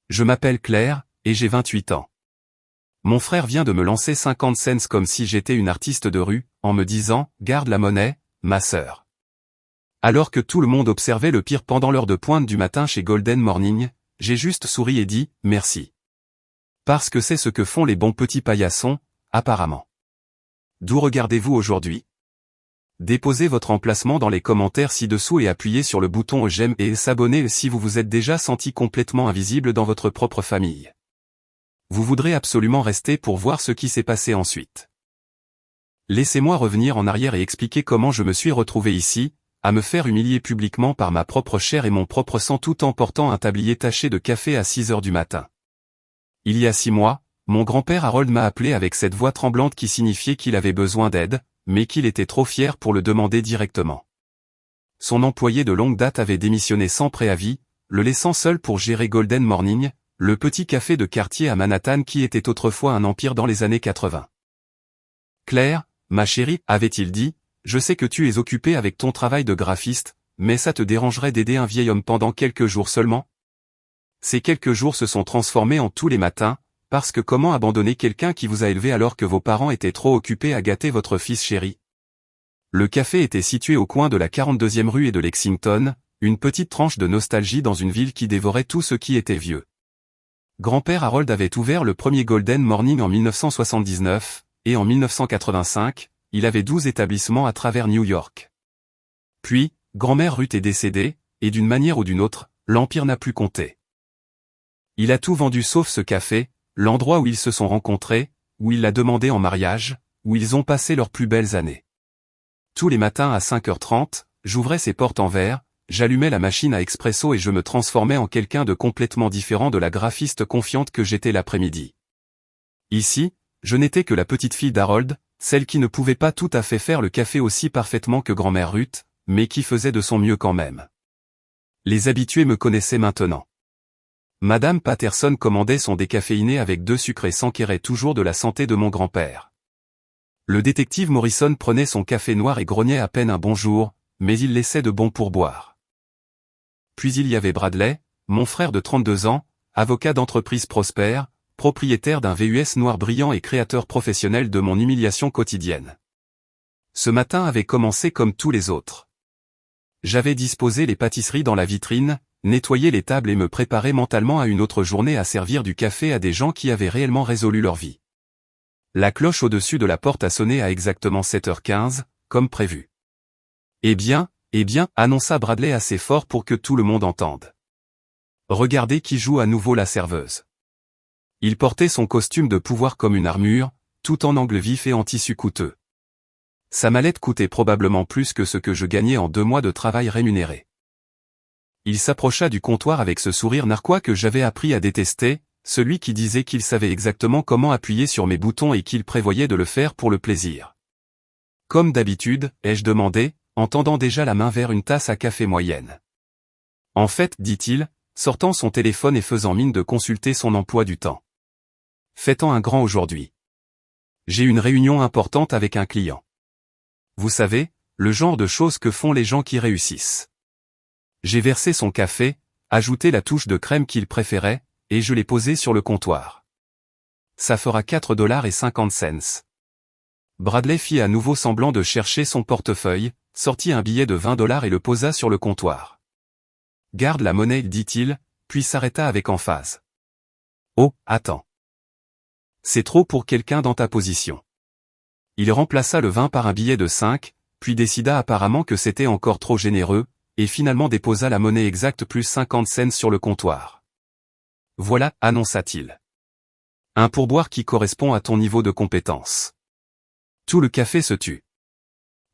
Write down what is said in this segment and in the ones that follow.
Je m'appelle Claire, et j'ai 28 ans. Mon frère vient de me lancer 50 cents comme si j'étais une artiste de rue, en me disant « Garde la monnaie, ma sœur ». Alors que tout le monde observait le pire pendant l'heure de pointe du matin chez Golden Morning, j'ai juste souri et dit « Merci ». Parce que c'est ce que font les bons petits paillassons, apparemment. D'où regardez-vous aujourd'hui? Déposez votre emplacement dans les commentaires ci-dessous et appuyez sur le bouton j'aime et s'abonner si vous vous êtes déjà senti complètement invisible dans votre propre famille. Vous voudrez absolument rester pour voir ce qui s'est passé ensuite. Laissez-moi revenir en arrière et expliquer comment je me suis retrouvé ici, à me faire humilier publiquement par ma propre chair et mon propre sang tout en portant un tablier taché de café à 6 heures du matin. Il y a 6 mois, mon grand-père Harold m'a appelé avec cette voix tremblante qui signifiait qu'il avait besoin d'aide, mais qu'il était trop fier pour le demander directement. Son employé de longue date avait démissionné sans préavis, le laissant seul pour gérer Golden Morning, le petit café de quartier à Manhattan qui était autrefois un empire dans les années 80. « Claire, ma chérie, avait-il dit, je sais que tu es occupée avec ton travail de graphiste, mais ça te dérangerait d'aider un vieil homme pendant quelques jours seulement ? Ces quelques jours se sont transformés en tous les matins, parce que comment abandonner quelqu'un qui vous a élevé alors que vos parents étaient trop occupés à gâter votre fils chéri ? Le café était situé au coin de la 42e rue et de Lexington, une petite tranche de nostalgie dans une ville qui dévorait tout ce qui était vieux. Grand-père Harold avait ouvert le premier Golden Morning en 1979, et en 1985, il avait 12 établissements à travers New York. Puis, grand-mère Ruth est décédée, et d'une manière ou d'une autre, l'empire n'a plus compté. Il a tout vendu sauf ce café, l'endroit où ils se sont rencontrés, où il l'a demandé en mariage, où ils ont passé leurs plus belles années. Tous les matins à 5h30, j'ouvrais ses portes en verre, j'allumais la machine à expresso et je me transformais en quelqu'un de complètement différent de la graphiste confiante que j'étais l'après-midi. Ici, je n'étais que la petite fille d'Harold, celle qui ne pouvait pas tout à fait faire le café aussi parfaitement que grand-mère Ruth, mais qui faisait de son mieux quand même. Les habitués me connaissaient maintenant. Madame Patterson commandait son décaféiné avec 2 sucres et s'enquérait toujours de la santé de mon grand-père. Le détective Morrison prenait son café noir et grognait à peine un bonjour, mais il laissait de bons pourboires. Puis il y avait Bradley, mon frère de 32 ans, avocat d'entreprise prospère, propriétaire d'un VUS noir brillant et créateur professionnel de mon humiliation quotidienne. Ce matin avait commencé comme tous les autres. J'avais disposé les pâtisseries dans la vitrine, nettoyé les tables et me préparer mentalement à une autre journée à servir du café à des gens qui avaient réellement résolu leur vie. La cloche au-dessus de la porte a sonné à exactement 7h15, comme prévu. Eh bien, annonça Bradley assez fort pour que tout le monde entende. Regardez qui joue à nouveau la serveuse. Il portait son costume de pouvoir comme une armure, tout en angle vif et en tissu coûteux. Sa mallette coûtait probablement plus que ce que je gagnais en 2 mois de travail rémunéré. Il s'approcha du comptoir avec ce sourire narquois que j'avais appris à détester, celui qui disait qu'il savait exactement comment appuyer sur mes boutons et qu'il prévoyait de le faire pour le plaisir. Comme d'habitude, ai-je demandé, en tendant déjà la main vers une tasse à café moyenne. En fait, dit-il, sortant son téléphone et faisant mine de consulter son emploi du temps. Faites-en un grand aujourd'hui. J'ai une réunion importante avec un client. Vous savez, le genre de choses que font les gens qui réussissent. J'ai versé son café, ajouté la touche de crème qu'il préférait, et je l'ai posé sur le comptoir. Ça fera 4,50 $. Bradley fit à nouveau semblant de chercher son portefeuille, sortit un billet de 20 $ et le posa sur le comptoir. Garde la monnaie, dit-il, puis s'arrêta avec emphase. Oh, attends. C'est trop pour quelqu'un dans ta position. Il remplaça le 20 par un billet de 5, puis décida apparemment que c'était encore trop généreux, et finalement déposa la monnaie exacte plus 50 cents sur le comptoir. Voilà, annonça-t-il. Un pourboire qui correspond à ton niveau de compétence. Tout le café se tut.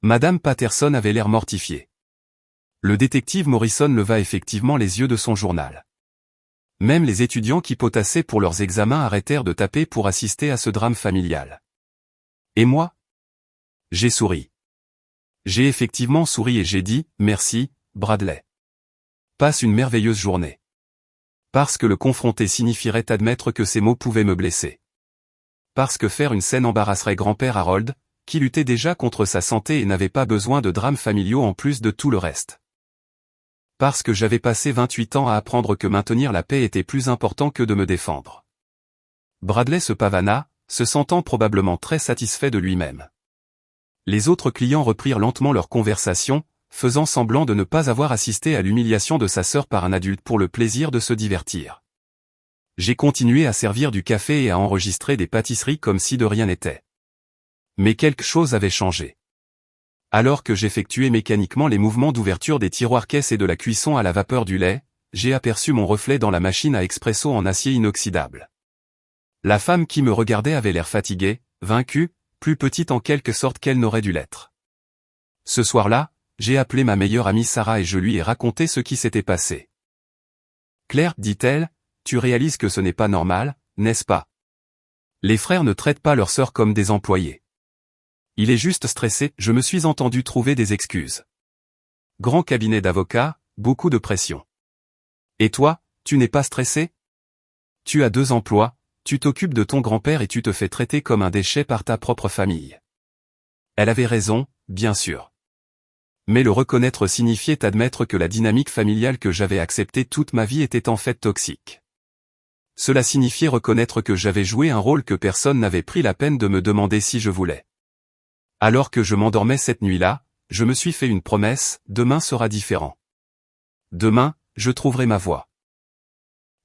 Madame Patterson avait l'air mortifiée. Le détective Morrison leva effectivement les yeux de son journal. Même les étudiants qui potassaient pour leurs examens arrêtèrent de taper pour assister à ce drame familial. Et moi ? J'ai souri. J'ai effectivement souri et j'ai dit, merci, Bradley. Passe une merveilleuse journée. Parce que le confronter signifierait admettre que ces mots pouvaient me blesser. Parce que faire une scène embarrasserait grand-père Harold, qui luttait déjà contre sa santé et n'avait pas besoin de drames familiaux en plus de tout le reste. Parce que j'avais passé 28 ans à apprendre que maintenir la paix était plus important que de me défendre. Bradley se pavana, se sentant probablement très satisfait de lui-même. Les autres clients reprirent lentement leur conversation, faisant semblant de ne pas avoir assisté à l'humiliation de sa sœur par un adulte pour le plaisir de se divertir. J'ai continué à servir du café et à enregistrer des pâtisseries comme si de rien n'était. Mais quelque chose avait changé. Alors que j'effectuais mécaniquement les mouvements d'ouverture des tiroirs caisses et de la cuisson à la vapeur du lait, j'ai aperçu mon reflet dans la machine à expresso en acier inoxydable. La femme qui me regardait avait l'air fatiguée, vaincue, plus petite en quelque sorte qu'elle n'aurait dû l'être. Ce soir-là, j'ai appelé ma meilleure amie Sarah et je lui ai raconté ce qui s'était passé. « Claire, dit-elle, tu réalises que ce n'est pas normal, n'est-ce pas? Les frères ne traitent pas leurs sœurs comme des employés. Il est juste stressé, je me suis entendu trouver des excuses. Grand cabinet d'avocats, beaucoup de pression. Et toi, tu n'es pas stressé? Tu as 2 emplois, tu t'occupes de ton grand-père et tu te fais traiter comme un déchet par ta propre famille. » Elle avait raison, bien sûr. Mais le reconnaître signifiait admettre que la dynamique familiale que j'avais acceptée toute ma vie était en fait toxique. Cela signifiait reconnaître que j'avais joué un rôle que personne n'avait pris la peine de me demander si je voulais. Alors que je m'endormais cette nuit-là, je me suis fait une promesse, demain sera différent. Demain, je trouverai ma voie.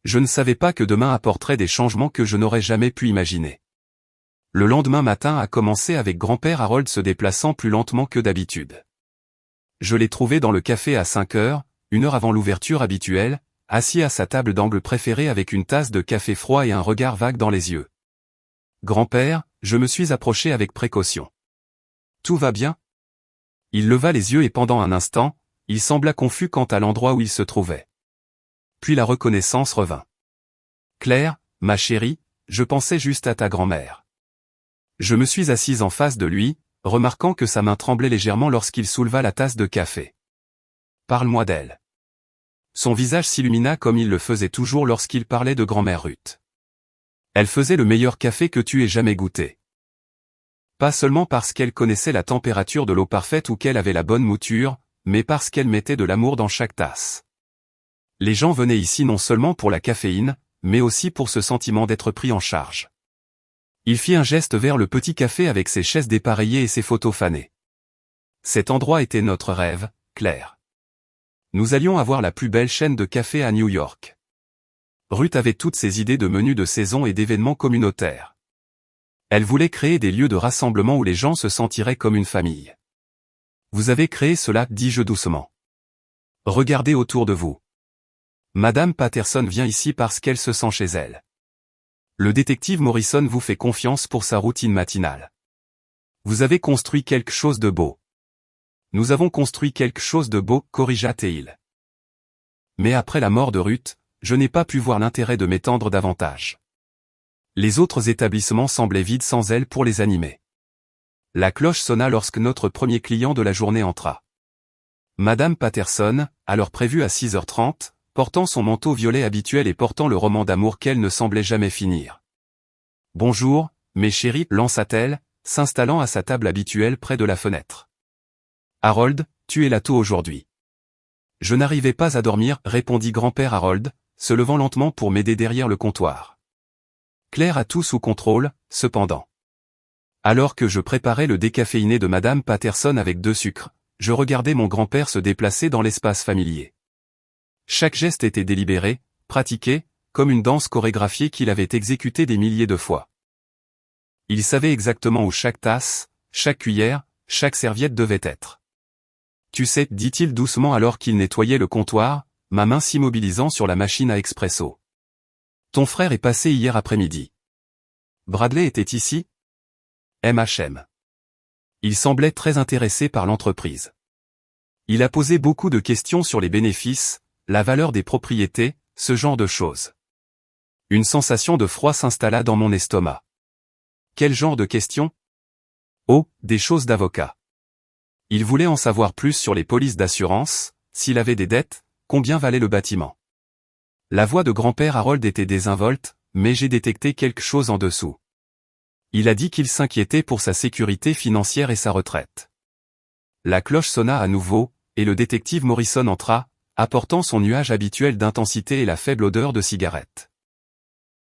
Je ne savais pas que demain apporterait des changements que je n'aurais jamais pu imaginer. Le lendemain matin a commencé avec grand-père Harold se déplaçant plus lentement que d'habitude. Je l'ai trouvé dans le café à 5 heures, 1 heure avant l'ouverture habituelle, assis à sa table d'angle préférée avec une tasse de café froid et un regard vague dans les yeux. « Grand-père », je me suis approché avec précaution. « Tout va bien ?» Il leva les yeux et pendant un instant, il sembla confus quant à l'endroit où il se trouvait. Puis la reconnaissance revint. « Claire, ma chérie, je pensais juste à ta grand-mère. » Je me suis assise en face de lui, remarquant que sa main tremblait légèrement lorsqu'il souleva la tasse de café. « Parle-moi d'elle. » Son visage s'illumina comme il le faisait toujours lorsqu'il parlait de grand-mère Ruth. « Elle faisait le meilleur café que tu aies jamais goûté. Pas seulement parce qu'elle connaissait la température de l'eau parfaite ou qu'elle avait la bonne mouture, mais parce qu'elle mettait de l'amour dans chaque tasse. Les gens venaient ici non seulement pour la caféine, mais aussi pour ce sentiment d'être pris en charge. » Il fit un geste vers le petit café avec ses chaises dépareillées et ses photos fanées. « Cet endroit était notre rêve, Claire. Nous allions avoir la plus belle chaîne de café à New York. » Ruth avait toutes ses idées de menus de saison et d'événements communautaires. Elle voulait créer des lieux de rassemblement où les gens se sentiraient comme une famille. « Vous avez créé cela, dis-je doucement. Regardez autour de vous. Madame Patterson vient ici parce qu'elle se sent chez elle. Le détective Morrison vous fait confiance pour sa routine matinale. Vous avez construit quelque chose de beau. Nous avons construit quelque chose de beau, corrigea Teil. Mais après la mort de Ruth, je n'ai pas pu voir l'intérêt de m'étendre davantage. Les autres établissements semblaient vides sans elle pour les animer. La cloche sonna lorsque notre premier client de la journée entra. Madame Patterson, alors prévue à 6h30, portant son manteau violet habituel et portant le roman d'amour qu'elle ne semblait jamais finir. « Bonjour, mes chéris, lança-t-elle, s'installant à sa table habituelle près de la fenêtre. « Harold, tu es là tôt aujourd'hui. »« Je n'arrivais pas à dormir, » répondit grand-père Harold, se levant lentement pour m'aider derrière le comptoir. Claire a tout sous contrôle, cependant. Alors que je préparais le décaféiné de Madame Patterson avec 2 sucres, je regardais mon grand-père se déplacer dans l'espace familier. Chaque geste était délibéré, pratiqué, comme une danse chorégraphiée qu'il avait exécutée des milliers de fois. Il savait exactement où chaque tasse, chaque cuillère, chaque serviette devait être. « Tu sais, dit-il doucement alors qu'il nettoyait le comptoir, ma main s'immobilisant sur la machine à expresso. Ton frère est passé hier après-midi. Bradley était ici? MHM. Il semblait très intéressé par l'entreprise. Il a posé beaucoup de questions sur les bénéfices, la valeur des propriétés, ce genre de choses. Une sensation de froid s'installa dans mon estomac. Quel genre de questions? Oh, des choses d'avocat. Il voulait en savoir plus sur les polices d'assurance, s'il avait des dettes, combien valait le bâtiment. La voix de grand-père Harold était désinvolte, mais j'ai détecté quelque chose en dessous. Il a dit qu'il s'inquiétait pour sa sécurité financière et sa retraite. La cloche sonna à nouveau, et le détective Morrison entra, apportant son nuage habituel d'intensité et la faible odeur de cigarette.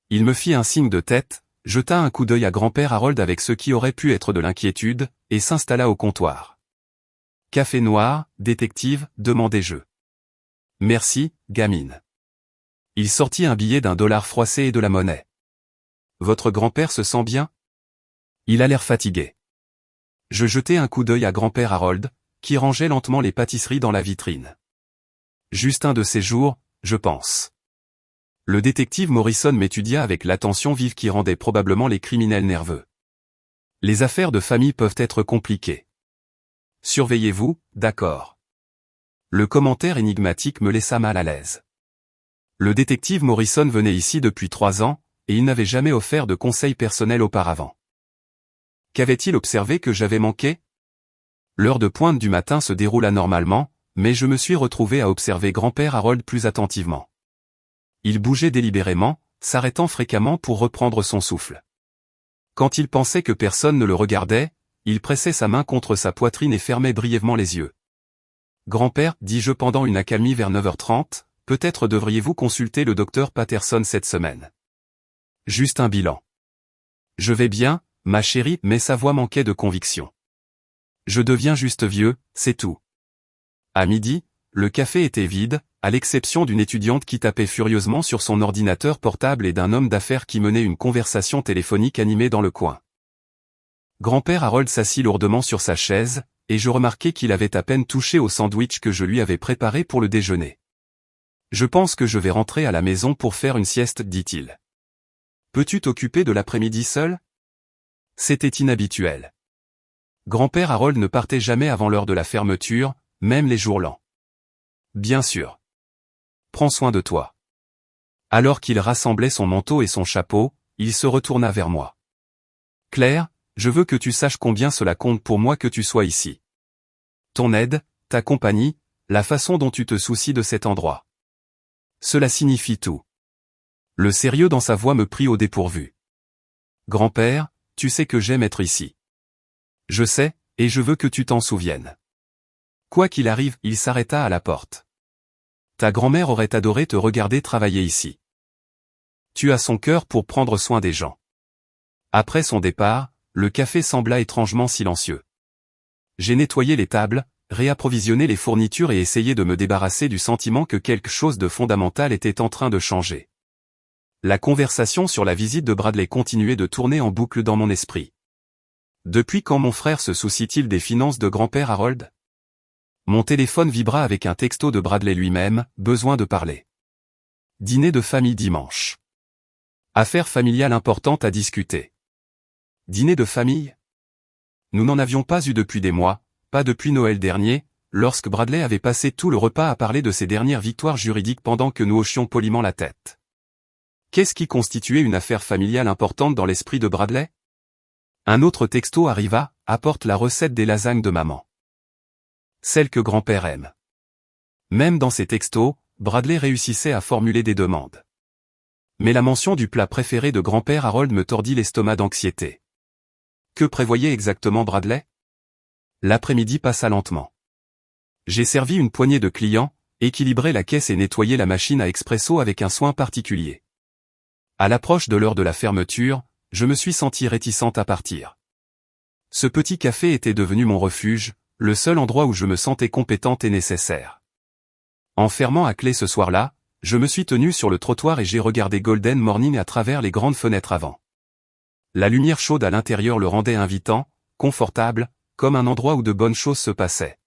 Il me fit un signe de tête, jeta un coup d'œil à grand-père Harold avec ce qui aurait pu être de l'inquiétude, et s'installa au comptoir. « Café noir, détective ?» demandai-je. « Merci, gamine. » Il sortit un billet d'$1 froissé et de la monnaie. « Votre grand-père se sent bien ?» Il a l'air fatigué. Je jetai un coup d'œil à grand-père Harold, qui rangeait lentement les pâtisseries dans la vitrine. Juste un de ces jours, je pense. Le détective Morrison m'étudia avec l'attention vive qui rendait probablement les criminels nerveux. Les affaires de famille peuvent être compliquées. Surveillez-vous, d'accord. Le commentaire énigmatique me laissa mal à l'aise. Le détective Morrison venait ici depuis 3 ans, et il n'avait jamais offert de conseils personnels auparavant. Qu'avait-il observé que j'avais manqué? L'heure de pointe du matin se déroula normalement, mais je me suis retrouvé à observer grand-père Harold plus attentivement. Il bougeait délibérément, s'arrêtant fréquemment pour reprendre son souffle. Quand il pensait que personne ne le regardait, il pressait sa main contre sa poitrine et fermait brièvement les yeux. « Grand-père, dis-je pendant une accalmie vers 9h30, peut-être devriez-vous consulter le docteur Patterson cette semaine. Juste un bilan. » Je vais bien, ma chérie, mais sa voix manquait de conviction. Je deviens juste vieux, c'est tout. À midi, le café était vide, à l'exception d'une étudiante qui tapait furieusement sur son ordinateur portable et d'un homme d'affaires qui menait une conversation téléphonique animée dans le coin. Grand-père Harold s'assit lourdement sur sa chaise, et je remarquai qu'il avait à peine touché au sandwich que je lui avais préparé pour le déjeuner. « Je pense que je vais rentrer à la maison pour faire une sieste, dit-il. Peux-tu t'occuper de l'après-midi seul ? C'était inhabituel. Grand-père Harold ne partait jamais avant l'heure de la fermeture, même les jours lents. Bien sûr. Prends soin de toi. Alors qu'il rassemblait son manteau et son chapeau, il se retourna vers moi. Claire, je veux que tu saches combien cela compte pour moi que tu sois ici. Ton aide, ta compagnie, la façon dont tu te soucies de cet endroit. Cela signifie tout. Le sérieux dans sa voix me prit au dépourvu. Grand-père, tu sais que j'aime être ici. Je sais, et je veux que tu t'en souviennes. Quoi qu'il arrive, il s'arrêta à la porte. Ta grand-mère aurait adoré te regarder travailler ici. Tu as son cœur pour prendre soin des gens. Après son départ, le café sembla étrangement silencieux. J'ai nettoyé les tables, réapprovisionné les fournitures et essayé de me débarrasser du sentiment que quelque chose de fondamental était en train de changer. La conversation sur la visite de Bradley continuait de tourner en boucle dans mon esprit. Depuis quand mon frère se soucie-t-il des finances de grand-père Harold? Mon téléphone vibra avec un texto de Bradley lui-même, besoin de parler. Dîner de famille dimanche. Affaire familiale importante à discuter. Dîner de famille? Nous n'en avions pas eu depuis des mois, pas depuis Noël dernier, lorsque Bradley avait passé tout le repas à parler de ses dernières victoires juridiques pendant que nous hochions poliment la tête. Qu'est-ce qui constituait une affaire familiale importante dans l'esprit de Bradley? Un autre texto arriva, apporte la recette des lasagnes de maman. Celle que grand-père aime. Même dans ses textos, Bradley réussissait à formuler des demandes. Mais la mention du plat préféré de grand-père Harold me tordit l'estomac d'anxiété. Que prévoyait exactement Bradley? L'après-midi passa lentement. J'ai servi une poignée de clients, équilibré la caisse et nettoyé la machine à expresso avec un soin particulier. À l'approche de l'heure de la fermeture, je me suis senti réticente à partir. Ce petit café était devenu mon refuge, le seul endroit où je me sentais compétente et nécessaire. En fermant à clé ce soir-là, je me suis tenu sur le trottoir et j'ai regardé Golden Morning à travers les grandes fenêtres avant. La lumière chaude à l'intérieur le rendait invitant, confortable, comme un endroit où de bonnes choses se passaient.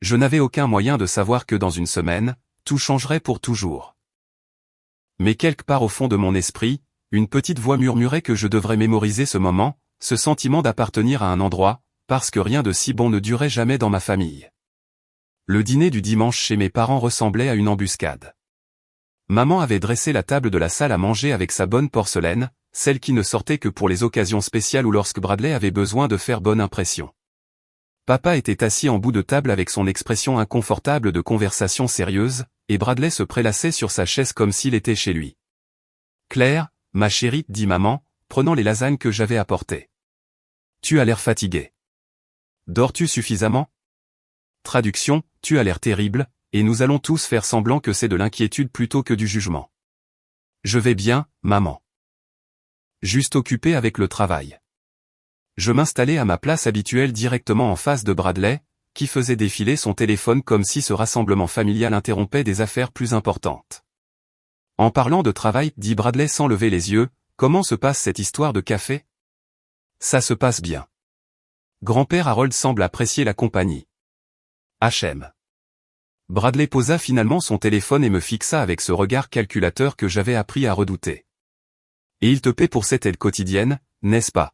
Je n'avais aucun moyen de savoir que dans une semaine, tout changerait pour toujours. Mais quelque part au fond de mon esprit, une petite voix murmurait que je devrais mémoriser ce moment, ce sentiment d'appartenir à un endroit, parce que rien de si bon ne durait jamais dans ma famille. Le dîner du dimanche chez mes parents ressemblait à une embuscade. Maman avait dressé la table de la salle à manger avec sa bonne porcelaine, celle qui ne sortait que pour les occasions spéciales ou lorsque Bradley avait besoin de faire bonne impression. Papa était assis en bout de table avec son expression inconfortable de conversation sérieuse, et Bradley se prélassait sur sa chaise comme s'il était chez lui. « Claire, ma chérie, dit maman, prenant les lasagnes que j'avais apportées. Tu as l'air fatiguée. Dors-tu suffisamment? Traduction, tu as l'air terrible, et nous allons tous faire semblant que c'est de l'inquiétude plutôt que du jugement. Je vais bien, maman. Juste occupé avec le travail. Je m'installai à ma place habituelle directement en face de Bradley, qui faisait défiler son téléphone comme si ce rassemblement familial interrompait des affaires plus importantes. En parlant de travail, dit Bradley sans lever les yeux, comment se passe cette histoire de café? Ça se passe bien. Grand-père Harold semble apprécier la compagnie. HM. Bradley posa finalement son téléphone et me fixa avec ce regard calculateur que j'avais appris à redouter. Et il te paie pour cette aide quotidienne, n'est-ce pas?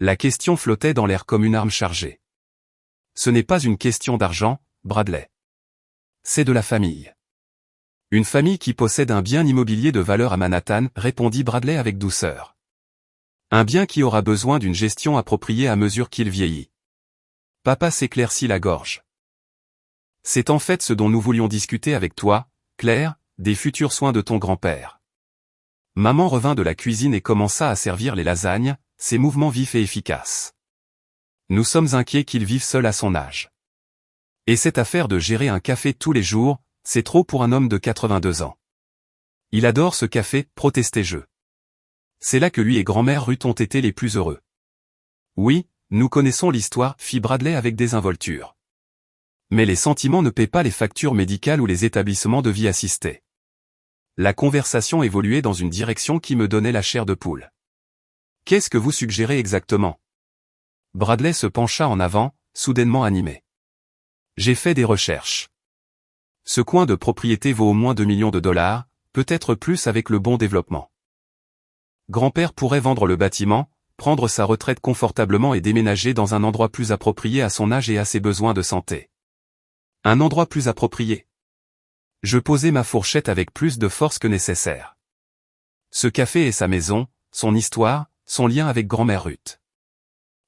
La question flottait dans l'air comme une arme chargée. Ce n'est pas une question d'argent, Bradley. C'est de la famille. Une famille qui possède un bien immobilier de valeur à Manhattan, répondit Bradley avec douceur. Un bien qui aura besoin d'une gestion appropriée à mesure qu'il vieillit. Papa s'éclaircit la gorge. C'est en fait ce dont nous voulions discuter avec toi, Claire, des futurs soins de ton grand-père. Maman revint de la cuisine et commença à servir les lasagnes, ses mouvements vifs et efficaces. Nous sommes inquiets qu'il vive seul à son âge. Et cette affaire de gérer un café tous les jours, c'est trop pour un homme de 82 ans. Il adore ce café, protestai-je. C'est là que lui et grand-mère Ruth ont été les plus heureux. Oui, nous connaissons l'histoire, fit Bradley avec désinvolture. Mais les sentiments ne paient pas les factures médicales ou les établissements de vie assistée. La conversation évoluait dans une direction qui me donnait la chair de poule. Qu'est-ce que vous suggérez exactement? Bradley se pencha en avant, soudainement animé. J'ai fait des recherches. Ce coin de propriété vaut au moins 2 millions de dollars, peut-être plus avec le bon développement. Grand-père pourrait vendre le bâtiment, prendre sa retraite confortablement et déménager dans un endroit plus approprié à son âge et à ses besoins de santé. Un endroit plus approprié. Je posai ma fourchette avec plus de force que nécessaire. Ce café est sa maison, son histoire, son lien avec grand-mère Ruth.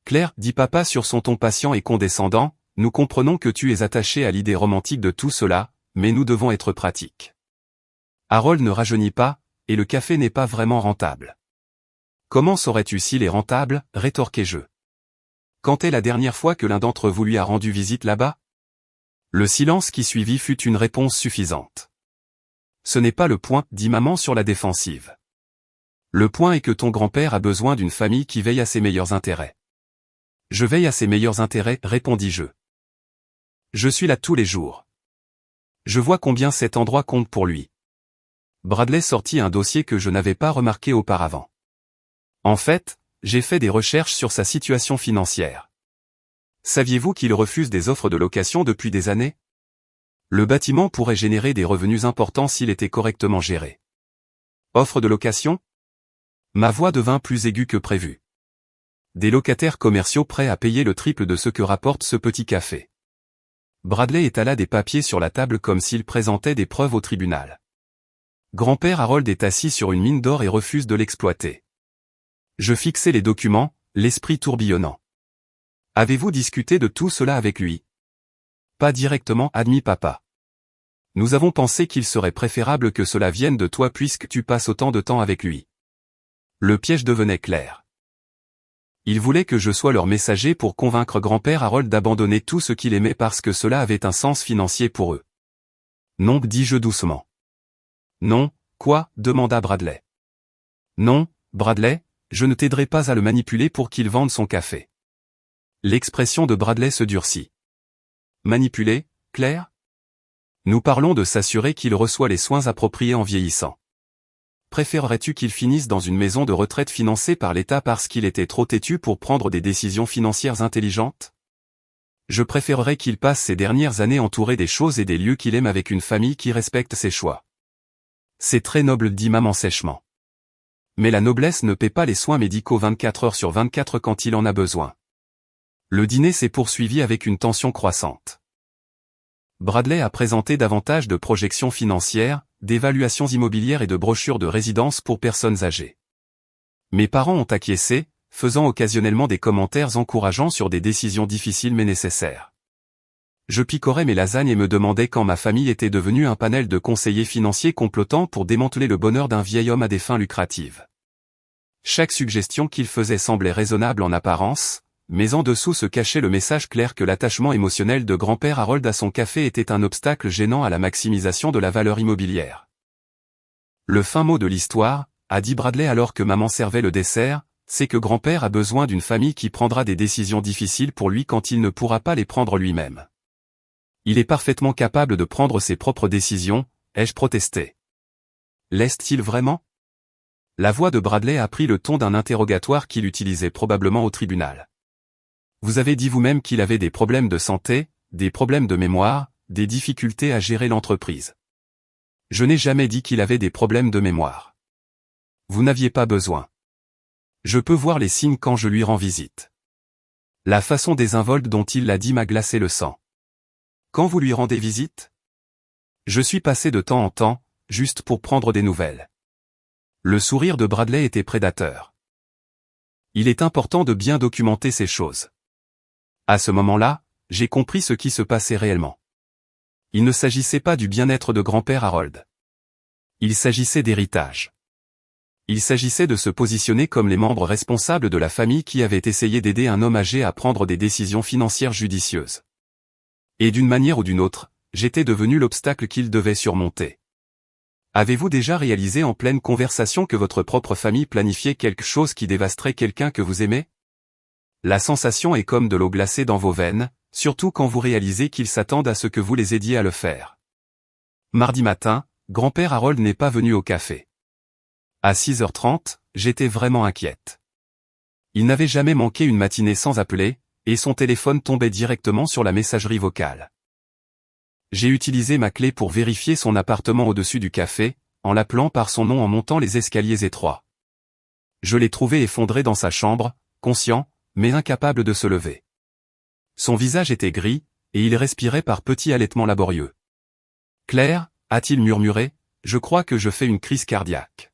Claire, dit papa sur son ton patient et condescendant, nous comprenons que tu es attaché à l'idée romantique de tout cela, mais nous devons être pratiques. Harold ne rajeunit pas, et le café n'est pas vraiment rentable. Comment saurais-tu s'il est rentable, rétorquai-je. Quand est la dernière fois que l'un d'entre vous lui a rendu visite là-bas? Le silence qui suivit fut une réponse suffisante. Ce n'est pas le point, dit maman sur la défensive. Le point est que ton grand-père a besoin d'une famille qui veille à ses meilleurs intérêts. Je veille à ses meilleurs intérêts, répondis-je. Je suis là tous les jours. Je vois combien cet endroit compte pour lui. Bradley sortit un dossier que je n'avais pas remarqué auparavant. En fait, j'ai fait des recherches sur sa situation financière. Saviez-vous qu'il refuse des offres de location depuis des années? Le bâtiment pourrait générer des revenus importants s'il était correctement géré. Offre de location? Ma voix devint plus aiguë que prévu. Des locataires commerciaux prêts à payer le triple de ce que rapporte ce petit café. Bradley étala des papiers sur la table comme s'il présentait des preuves au tribunal. Grand-père Harold est assis sur une mine d'or et refuse de l'exploiter. Je fixai les documents, l'esprit tourbillonnant. Avez-vous discuté de tout cela avec lui? Pas directement, admit papa. Nous avons pensé qu'il serait préférable que cela vienne de toi puisque tu passes autant de temps avec lui. Le piège devenait clair. Il voulait que je sois leur messager pour convaincre grand-père Harold d'abandonner tout ce qu'il aimait parce que cela avait un sens financier pour eux. Non, dis-je doucement. Non, quoi, demanda Bradley. Non, Bradley, je ne t'aiderai pas à le manipuler pour qu'il vende son café. L'expression de Bradley se durcit. Manipuler, Claire? Nous parlons de s'assurer qu'il reçoit les soins appropriés en vieillissant. Préférerais-tu qu'il finisse dans une maison de retraite financée par l'État parce qu'il était trop têtu pour prendre des décisions financières intelligentes? Je préférerais qu'il passe ses dernières années entouré des choses et des lieux qu'il aime avec une famille qui respecte ses choix. C'est très noble, dit maman sèchement. Mais la noblesse ne paie pas les soins médicaux 24 heures sur 24 quand il en a besoin. Le dîner s'est poursuivi avec une tension croissante. Bradley a présenté davantage de projections financières, d'évaluations immobilières et de brochures de résidence pour personnes âgées. Mes parents ont acquiescé, faisant occasionnellement des commentaires encourageants sur des décisions difficiles mais nécessaires. Je picorais mes lasagnes et me demandais quand ma famille était devenue un panel de conseillers financiers complotant pour démanteler le bonheur d'un vieil homme à des fins lucratives. Chaque suggestion qu'il faisait semblait raisonnable en apparence, mais en dessous se cachait le message clair que l'attachement émotionnel de grand-père Harold à son café était un obstacle gênant à la maximisation de la valeur immobilière. Le fin mot de l'histoire, a dit Bradley alors que maman servait le dessert, c'est que grand-père a besoin d'une famille qui prendra des décisions difficiles pour lui quand il ne pourra pas les prendre lui-même. Il est parfaitement capable de prendre ses propres décisions, ai-je protesté. L'est-il vraiment? La voix de Bradley a pris le ton d'un interrogatoire qu'il utilisait probablement au tribunal. Vous avez dit vous-même qu'il avait des problèmes de santé, des problèmes de mémoire, des difficultés à gérer l'entreprise. Je n'ai jamais dit qu'il avait des problèmes de mémoire. Vous n'aviez pas besoin. Je peux voir les signes quand je lui rends visite. La façon désinvolte dont il l'a dit m'a glacé le sang. Quand vous lui rendez visite? Je suis passé de temps en temps, juste pour prendre des nouvelles. Le sourire de Bradley était prédateur. Il est important de bien documenter ces choses. À ce moment-là, j'ai compris ce qui se passait réellement. Il ne s'agissait pas du bien-être de grand-père Harold. Il s'agissait d'héritage. Il s'agissait de se positionner comme les membres responsables de la famille qui avait essayé d'aider un homme âgé à prendre des décisions financières judicieuses. Et d'une manière ou d'une autre, j'étais devenu l'obstacle qu'il devait surmonter. Avez-vous déjà réalisé en pleine conversation que votre propre famille planifiait quelque chose qui dévasterait quelqu'un que vous aimez? La sensation est comme de l'eau glacée dans vos veines, surtout quand vous réalisez qu'ils s'attendent à ce que vous les aidiez à le faire. Mardi matin, grand-père Harold n'est pas venu au café. À 6h30, j'étais vraiment inquiète. Il n'avait jamais manqué une matinée sans appeler, et son téléphone tombait directement sur la messagerie vocale. J'ai utilisé ma clé pour vérifier son appartement au-dessus du café, en l'appelant par son nom en montant les escaliers étroits. Je l'ai trouvé effondré dans sa chambre, conscient, mais incapable de se lever. Son visage était gris, et il respirait par petits halètements laborieux. « Claire » a-t-il murmuré, « je crois que je fais une crise cardiaque. »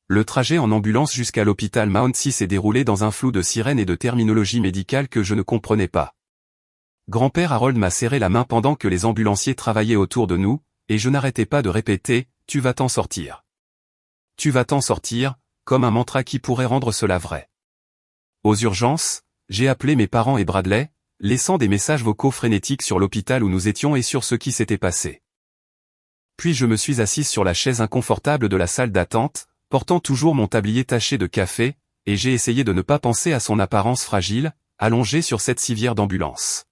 Le trajet en ambulance jusqu'à l'hôpital Mount Si s'est déroulé dans un flou de sirènes et de terminologie médicale que je ne comprenais pas. Grand-père Harold m'a serré la main pendant que les ambulanciers travaillaient autour de nous, et je n'arrêtais pas de répéter « Tu vas t'en sortir. Tu vas t'en sortir », comme un mantra qui pourrait rendre cela vrai. Aux urgences, j'ai appelé mes parents et Bradley, laissant des messages vocaux frénétiques sur l'hôpital où nous étions et sur ce qui s'était passé. Puis je me suis assise sur la chaise inconfortable de la salle d'attente, portant toujours mon tablier taché de café, et j'ai essayé de ne pas penser à son apparence fragile, allongée sur cette civière d'ambulance.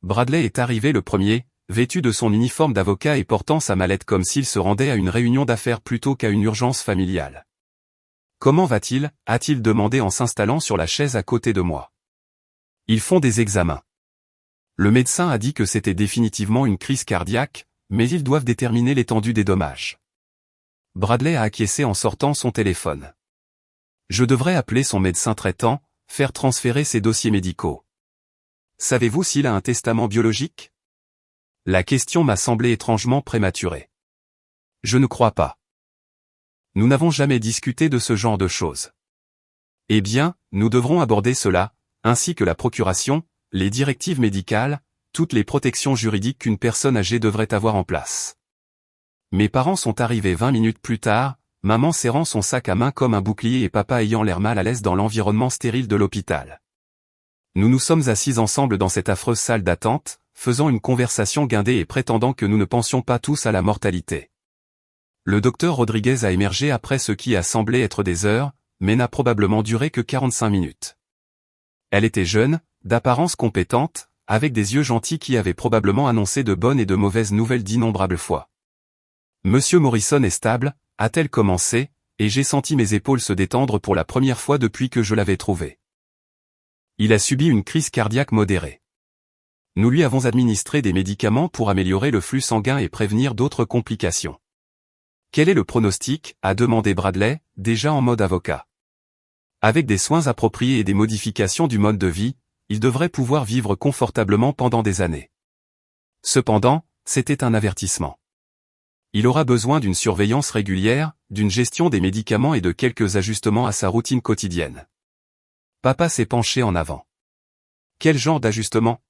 Bradley est arrivé le premier, vêtu de son uniforme d'avocat et portant sa mallette comme s'il se rendait à une réunion d'affaires plutôt qu'à une urgence familiale. « Comment va-t-il » a-t-il demandé en s'installant sur la chaise à côté de moi. « Ils font des examens. Le médecin a dit que c'était définitivement une crise cardiaque, mais ils doivent déterminer l'étendue des dommages. » Bradley a acquiescé en sortant son téléphone. Je devrais appeler son médecin traitant, faire transférer ses dossiers médicaux. Savez-vous s'il a un testament biologique? La question m'a semblé étrangement prématurée. Je ne crois pas. Nous n'avons jamais discuté de ce genre de choses. Eh bien, nous devrons aborder cela, ainsi que la procuration, les directives médicales, toutes les protections juridiques qu'une personne âgée devrait avoir en place. Mes parents sont arrivés 20 minutes plus tard, maman serrant son sac à main comme un bouclier et papa ayant l'air mal à l'aise dans l'environnement stérile de l'hôpital. Nous nous sommes assis ensemble dans cette affreuse salle d'attente, faisant une conversation guindée et prétendant que nous ne pensions pas tous à la mortalité. Le docteur Rodriguez a émergé après ce qui a semblé être des heures, mais n'a probablement duré que 45 minutes. Elle était jeune, d'apparence compétente, avec des yeux gentils qui avaient probablement annoncé de bonnes et de mauvaises nouvelles d'innombrables fois. Monsieur Morrison est stable, a-t-elle commencé, et j'ai senti mes épaules se détendre pour la première fois depuis que je l'avais trouvé. Il a subi une crise cardiaque modérée. Nous lui avons administré des médicaments pour améliorer le flux sanguin et prévenir d'autres complications. Quel est le pronostic, a demandé Bradley, déjà en mode avocat. Avec des soins appropriés et des modifications du mode de vie, il devrait pouvoir vivre confortablement pendant des années. Cependant, c'était un avertissement. Il aura besoin d'une surveillance régulière, d'une gestion des médicaments et de quelques ajustements à sa routine quotidienne. Papa s'est penché en avant. Quel genre d'ajustement?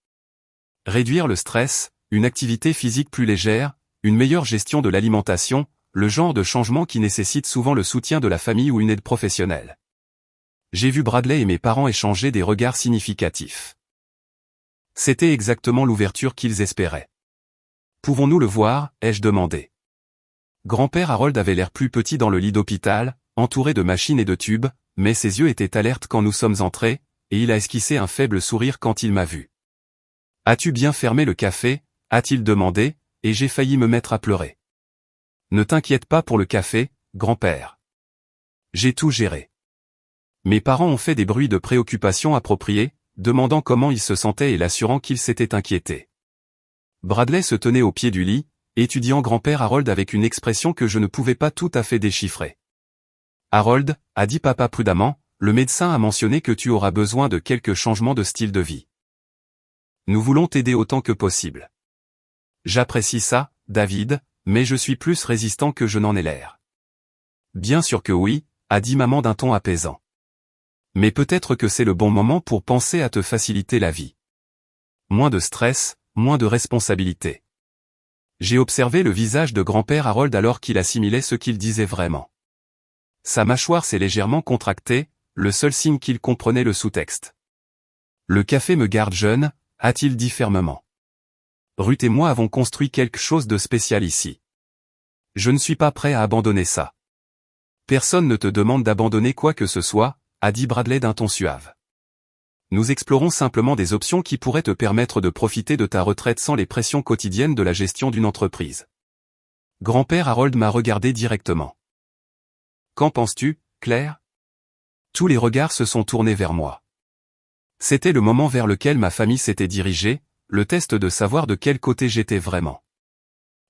Réduire le stress, une activité physique plus légère, une meilleure gestion de l'alimentation, le genre de changement qui nécessite souvent le soutien de la famille ou une aide professionnelle. J'ai vu Bradley et mes parents échanger des regards significatifs. C'était exactement l'ouverture qu'ils espéraient. Pouvons-nous le voir, ai-je demandé. Grand-père Harold avait l'air plus petit dans le lit d'hôpital, entouré de machines et de tubes, mais ses yeux étaient alertes quand nous sommes entrés, et il a esquissé un faible sourire quand il m'a vu. « As-tu bien fermé le café ?» a-t-il demandé, et j'ai failli me mettre à pleurer. « Ne t'inquiète pas pour le café, grand-père. J'ai tout géré. » Mes parents ont fait des bruits de préoccupation appropriés, demandant comment il se sentait et l'assurant qu'il s'était inquiété. Bradley se tenait au pied du lit, étudiant grand-père Harold avec une expression que je ne pouvais pas tout à fait déchiffrer. « Harold, a dit papa prudemment, le médecin a mentionné que tu auras besoin de quelques changements de style de vie. Nous voulons t'aider autant que possible. J'apprécie ça, David, mais je suis plus résistant que je n'en ai l'air. Bien sûr que oui, a dit maman d'un ton apaisant. Mais peut-être que c'est le bon moment pour penser à te faciliter la vie. Moins de stress, moins de responsabilités. J'ai observé le visage de grand-père Harold alors qu'il assimilait ce qu'il disait vraiment. Sa mâchoire s'est légèrement contractée, le seul signe qu'il comprenait le sous-texte. Le café me garde jeune, a-t-il dit fermement. Ruth et moi avons construit quelque chose de spécial ici. Je ne suis pas prêt à abandonner ça. Personne ne te demande d'abandonner quoi que ce soit, a dit Bradley d'un ton suave. Nous explorons simplement des options qui pourraient te permettre de profiter de ta retraite sans les pressions quotidiennes de la gestion d'une entreprise. Grand-père Harold m'a regardé directement. Qu'en penses-tu, Claire ? Tous les regards se sont tournés vers moi. C'était le moment vers lequel ma famille s'était dirigée, le test de savoir de quel côté j'étais vraiment.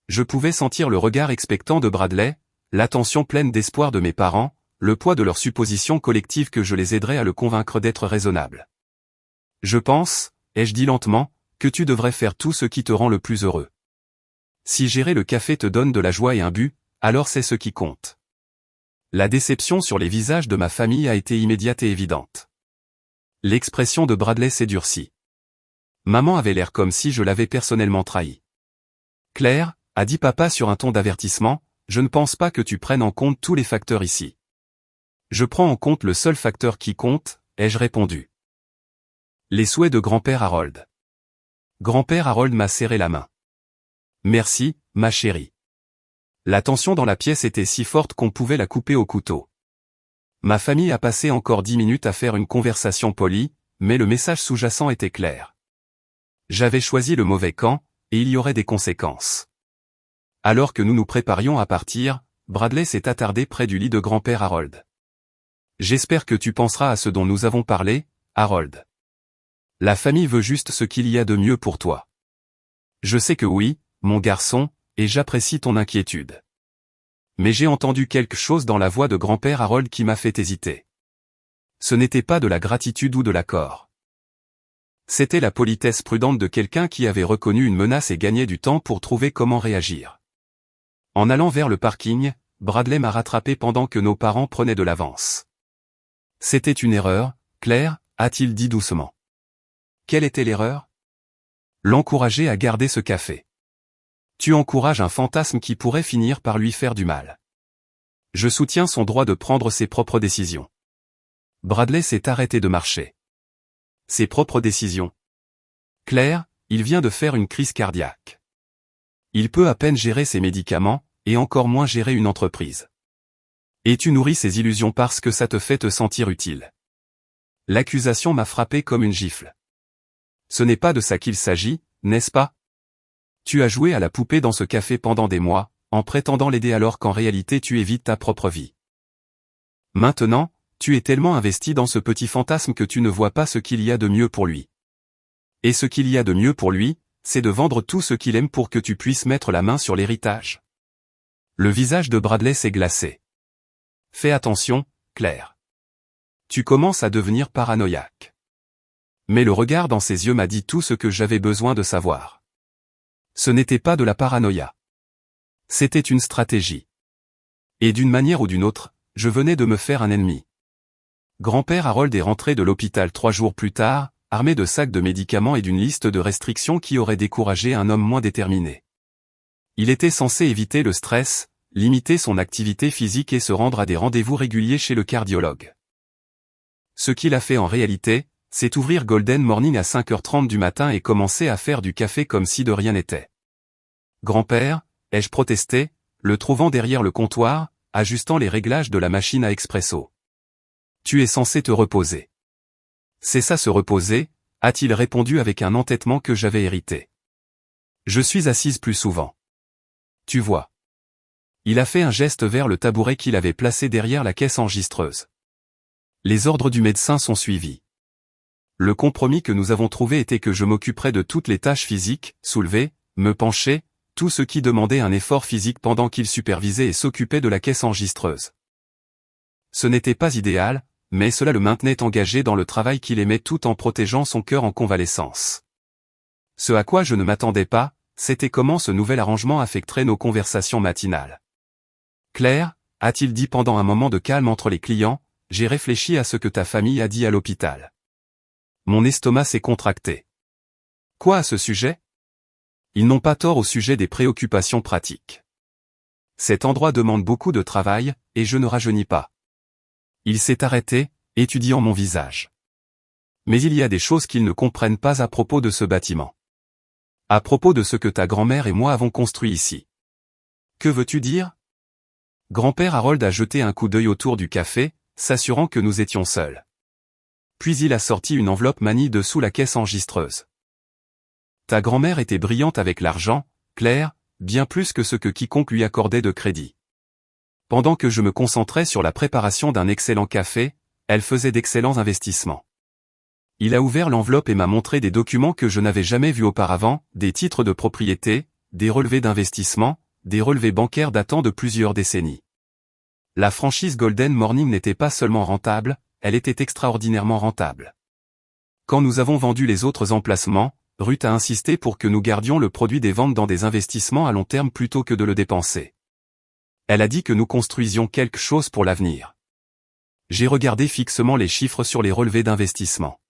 Je pouvais sentir le regard expectant de Bradley, l'attention pleine d'espoir de mes parents, le poids de leur supposition collective que je les aiderais à le convaincre d'être raisonnable. Je pense, ai-je dit lentement, que tu devrais faire tout ce qui te rend le plus heureux. Si gérer le café te donne de la joie et un but, alors c'est ce qui compte. La déception sur les visages de ma famille a été immédiate et évidente. L'expression de Bradley s'est durcie. Maman avait l'air comme si je l'avais personnellement trahi. Claire, a dit papa sur un ton d'avertissement, je ne pense pas que tu prennes en compte tous les facteurs ici. Je prends en compte le seul facteur qui compte, ai-je répondu. Les souhaits de grand-père Harold. Grand-père Harold m'a serré la main. Merci, ma chérie. La tension dans la pièce était si forte qu'on pouvait la couper au couteau. Ma famille a passé encore 10 minutes à faire une conversation polie, mais le message sous-jacent était clair. J'avais choisi le mauvais camp, et il y aurait des conséquences. Alors que nous nous préparions à partir, Bradley s'est attardé près du lit de grand-père Harold. J'espère que tu penseras à ce dont nous avons parlé, Harold. La famille veut juste ce qu'il y a de mieux pour toi. Je sais que oui, mon garçon, et j'apprécie ton inquiétude. Mais j'ai entendu quelque chose dans la voix de grand-père Harold qui m'a fait hésiter. Ce n'était pas de la gratitude ou de l'accord. C'était la politesse prudente de quelqu'un qui avait reconnu une menace et gagné du temps pour trouver comment réagir. En allant vers le parking, Bradley m'a rattrapé pendant que nos parents prenaient de l'avance. C'était une erreur, Claire, a-t-il dit doucement. Quelle était l'erreur ? L'encourager à garder ce café. Tu encourages un fantasme qui pourrait finir par lui faire du mal. Je soutiens son droit de prendre ses propres décisions. Bradley s'est arrêté de marcher. Ses propres décisions. Claire, il vient de faire une crise cardiaque. Il peut à peine gérer ses médicaments, et encore moins gérer une entreprise. Et tu nourris ses illusions parce que ça te fait te sentir utile. L'accusation m'a frappé comme une gifle. Ce n'est pas de ça qu'il s'agit, n'est-ce pas ? Tu as joué à la poupée dans ce café pendant des mois, en prétendant l'aider alors qu'en réalité tu évites ta propre vie. Maintenant, tu es tellement investi dans ce petit fantasme que tu ne vois pas ce qu'il y a de mieux pour lui. Et ce qu'il y a de mieux pour lui, c'est de vendre tout ce qu'il aime pour que tu puisses mettre la main sur l'héritage. Le visage de Bradley s'est glacé. Fais attention, Claire. Tu commences à devenir paranoïaque. Mais le regard dans ses yeux m'a dit tout ce que j'avais besoin de savoir. Ce n'était pas de la paranoïa. C'était une stratégie. Et d'une manière ou d'une autre, je venais de me faire un ennemi. Grand-père Harold est rentré de l'hôpital 3 jours plus tard, armé de sacs de médicaments et d'une liste de restrictions qui aurait découragé un homme moins déterminé. Il était censé éviter le stress, limiter son activité physique et se rendre à des rendez-vous réguliers chez le cardiologue. Ce qu'il a fait en réalité, c'est ouvrir Golden Morning à 5h30 du matin et commencer à faire du café comme si de rien n'était. Grand-père, ai-je protesté, le trouvant derrière le comptoir, ajustant les réglages de la machine à expresso. Tu es censé te reposer. C'est ça se reposer, a-t-il répondu avec un entêtement que j'avais hérité. Je suis assise plus souvent. Tu vois. Il a fait un geste vers le tabouret qu'il avait placé derrière la caisse enregistreuse. Les ordres du médecin sont suivis. Le compromis que nous avons trouvé était que je m'occuperais de toutes les tâches physiques, soulever, me pencher, tout ce qui demandait un effort physique pendant qu'il supervisait et s'occupait de la caisse enregistreuse. Ce n'était pas idéal, mais cela le maintenait engagé dans le travail qu'il aimait tout en protégeant son cœur en convalescence. Ce à quoi je ne m'attendais pas, c'était comment ce nouvel arrangement affecterait nos conversations matinales. Claire, a-t-il dit pendant un moment de calme entre les clients, j'ai réfléchi à ce que ta famille a dit à l'hôpital. Mon estomac s'est contracté. Quoi à ce sujet? Ils n'ont pas tort au sujet des préoccupations pratiques. Cet endroit demande beaucoup de travail, et je ne rajeunis pas. Il s'est arrêté, étudiant mon visage. Mais il y a des choses qu'ils ne comprennent pas à propos de ce bâtiment. À propos de ce que ta grand-mère et moi avons construit ici. Que veux-tu dire? Grand-père Harold a jeté un coup d'œil autour du café, s'assurant que nous étions seuls. Puis il a sorti une enveloppe manie de sous la caisse enregistreuse. Ta grand-mère était brillante avec l'argent, Claire, bien plus que ce que quiconque lui accordait de crédit. Pendant que je me concentrais sur la préparation d'un excellent café, elle faisait d'excellents investissements. Il a ouvert l'enveloppe et m'a montré des documents que je n'avais jamais vus auparavant, des titres de propriété, des relevés d'investissement, des relevés bancaires datant de plusieurs décennies. La franchise Golden Morning n'était pas seulement rentable, elle était extraordinairement rentable. Quand nous avons vendu les autres emplacements, Ruth a insisté pour que nous gardions le produit des ventes dans des investissements à long terme plutôt que de le dépenser. Elle a dit que nous construisions quelque chose pour l'avenir. J'ai regardé fixement les chiffres sur les relevés d'investissement.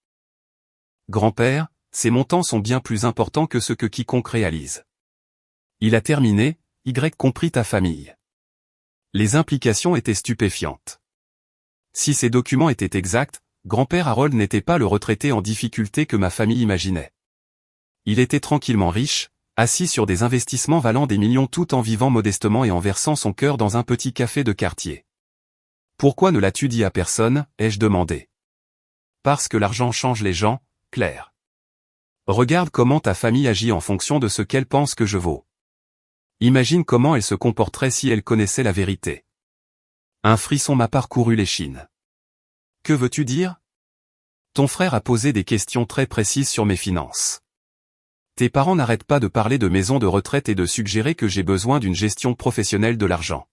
Grand-père, ces montants sont bien plus importants que ce que quiconque réalise. Il a terminé, y compris ta famille. Les implications étaient stupéfiantes. Si ces documents étaient exacts, grand-père Harold n'était pas le retraité en difficulté que ma famille imaginait. Il était tranquillement riche, assis sur des investissements valant des millions tout en vivant modestement et en versant son cœur dans un petit café de quartier. Pourquoi ne l'as-tu dit à personne, ai-je demandé. Parce que l'argent change les gens, Claire. Regarde comment ta famille agit en fonction de ce qu'elle pense que je vaux. Imagine comment elle se comporterait si elle connaissait la vérité. Un frisson m'a parcouru l'échine. Que veux-tu dire? Ton frère a posé des questions très précises sur mes finances. Tes parents n'arrêtent pas de parler de maison de retraite et de suggérer que j'ai besoin d'une gestion professionnelle de l'argent.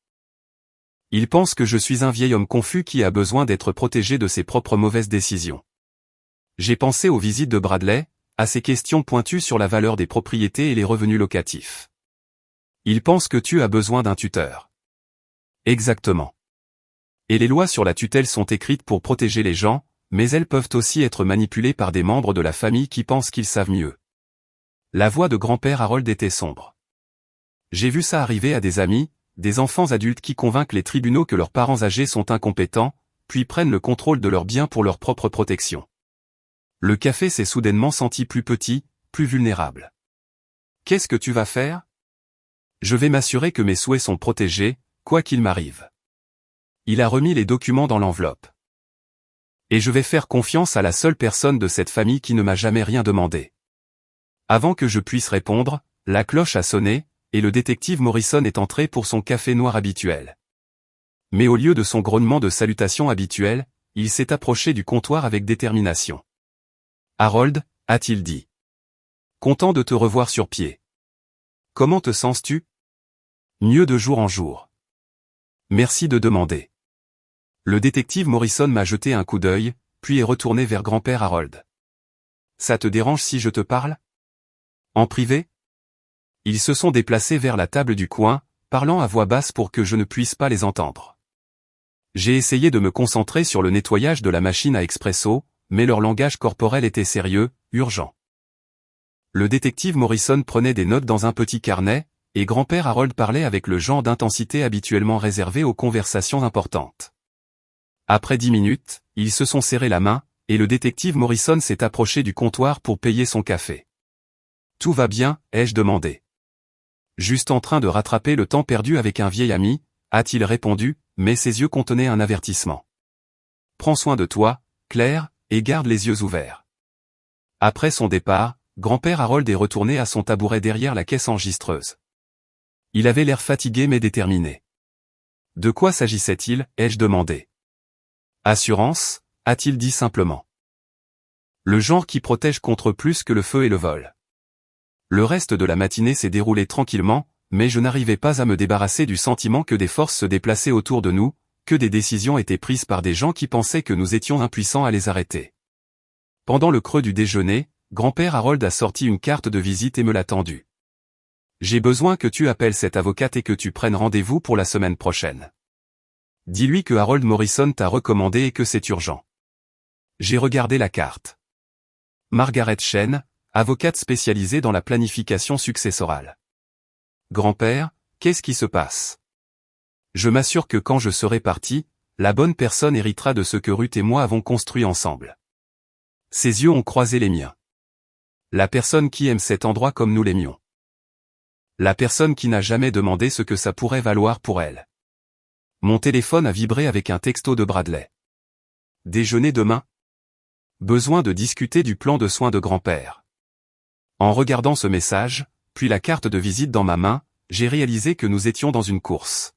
Ils pensent que je suis un vieil homme confus qui a besoin d'être protégé de ses propres mauvaises décisions. J'ai pensé aux visites de Bradley, à ses questions pointues sur la valeur des propriétés et les revenus locatifs. Ils pensent que tu as besoin d'un tuteur. Exactement. Et les lois sur la tutelle sont écrites pour protéger les gens, mais elles peuvent aussi être manipulées par des membres de la famille qui pensent qu'ils savent mieux. La voix de grand-père Harold était sombre. J'ai vu ça arriver à des amis, des enfants adultes qui convainquent les tribunaux que leurs parents âgés sont incompétents, puis prennent le contrôle de leurs biens pour leur propre protection. Le café s'est soudainement senti plus petit, plus vulnérable. Qu'est-ce que tu vas faire? Je vais m'assurer que mes souhaits sont protégés, quoi qu'il m'arrive. Il a remis les documents dans l'enveloppe. Et je vais faire confiance à la seule personne de cette famille qui ne m'a jamais rien demandé. Avant que je puisse répondre, la cloche a sonné, et le détective Morrison est entré pour son café noir habituel. Mais au lieu de son grognement de salutation habituel, il s'est approché du comptoir avec détermination. Harold, a-t-il dit. Content de te revoir sur pied. Comment te sens-tu? Mieux de jour en jour. Merci de demander. Le détective Morrison m'a jeté un coup d'œil, puis est retourné vers grand-père Harold. Ça te dérange si je te parle? En privé? Ils se sont déplacés vers la table du coin, parlant à voix basse pour que je ne puisse pas les entendre. J'ai essayé de me concentrer sur le nettoyage de la machine à expresso, mais leur langage corporel était sérieux, urgent. Le détective Morrison prenait des notes dans un petit carnet, et grand-père Harold parlait avec le genre d'intensité habituellement réservé aux conversations importantes. Après 10 minutes, ils se sont serrés la main, et le détective Morrison s'est approché du comptoir pour payer son café. « Tout va bien ?» ai-je demandé. « Juste en train de rattraper le temps perdu avec un vieil ami », a-t-il répondu, mais ses yeux contenaient un avertissement. « Prends soin de toi, Claire, et garde les yeux ouverts. » Après son départ, grand-père Harold est retourné à son tabouret derrière la caisse enregistreuse. Il avait l'air fatigué mais déterminé. « De quoi s'agissait-il » ai-je demandé. « Assurance » a-t-il dit simplement. Le genre qui protège contre plus que le feu et le vol. Le reste de la matinée s'est déroulé tranquillement, mais je n'arrivais pas à me débarrasser du sentiment que des forces se déplaçaient autour de nous, que des décisions étaient prises par des gens qui pensaient que nous étions impuissants à les arrêter. Pendant le creux du déjeuner, grand-père Harold a sorti une carte de visite et me l'a tendue. « J'ai besoin que tu appelles cette avocate et que tu prennes rendez-vous pour la semaine prochaine. Dis-lui que Harold Morrison t'a recommandé et que c'est urgent. » J'ai regardé la carte. Margaret Chen, avocate spécialisée dans la planification successorale. Grand-père, qu'est-ce qui se passe? Je m'assure que quand je serai parti, la bonne personne héritera de ce que Ruth et moi avons construit ensemble. Ses yeux ont croisé les miens. La personne qui aime cet endroit comme nous l'aimions. La personne qui n'a jamais demandé ce que ça pourrait valoir pour elle. Mon téléphone a vibré avec un texto de Bradley. Déjeuner demain? Besoin de discuter du plan de soins de grand-père. En regardant ce message, puis la carte de visite dans ma main, j'ai réalisé que nous étions dans une course.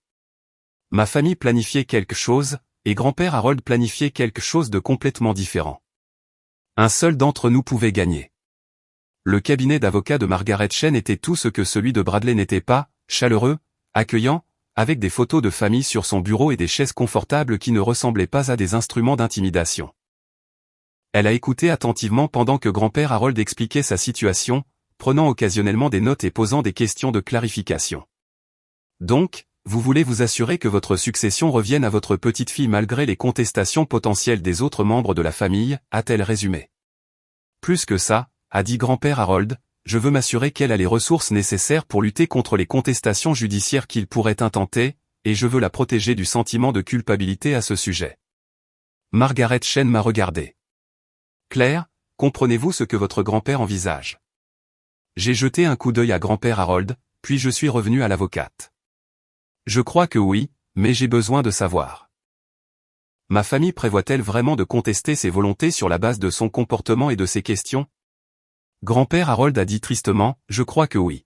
Ma famille planifiait quelque chose, et grand-père Harold planifiait quelque chose de complètement différent. Un seul d'entre nous pouvait gagner. Le cabinet d'avocats de Margaret Chen était tout ce que celui de Bradley n'était pas, chaleureux, accueillant, avec des photos de famille sur son bureau et des chaises confortables qui ne ressemblaient pas à des instruments d'intimidation. Elle a écouté attentivement pendant que grand-père Harold expliquait sa situation, prenant occasionnellement des notes et posant des questions de clarification. Donc, vous voulez vous assurer que votre succession revienne à votre petite-fille malgré les contestations potentielles des autres membres de la famille, a-t-elle résumé. Plus que ça, a dit grand-père Harold, je veux m'assurer qu'elle a les ressources nécessaires pour lutter contre les contestations judiciaires qu'il pourrait intenter, et je veux la protéger du sentiment de culpabilité à ce sujet. Margaret Chen m'a regardé. Claire, comprenez-vous ce que votre grand-père envisage? J'ai jeté un coup d'œil à grand-père Harold, puis je suis revenu à l'avocate. Je crois que oui, mais j'ai besoin de savoir. Ma famille prévoit-elle vraiment de contester ses volontés sur la base de son comportement et de ses questions? Grand-père Harold a dit tristement, je crois que oui.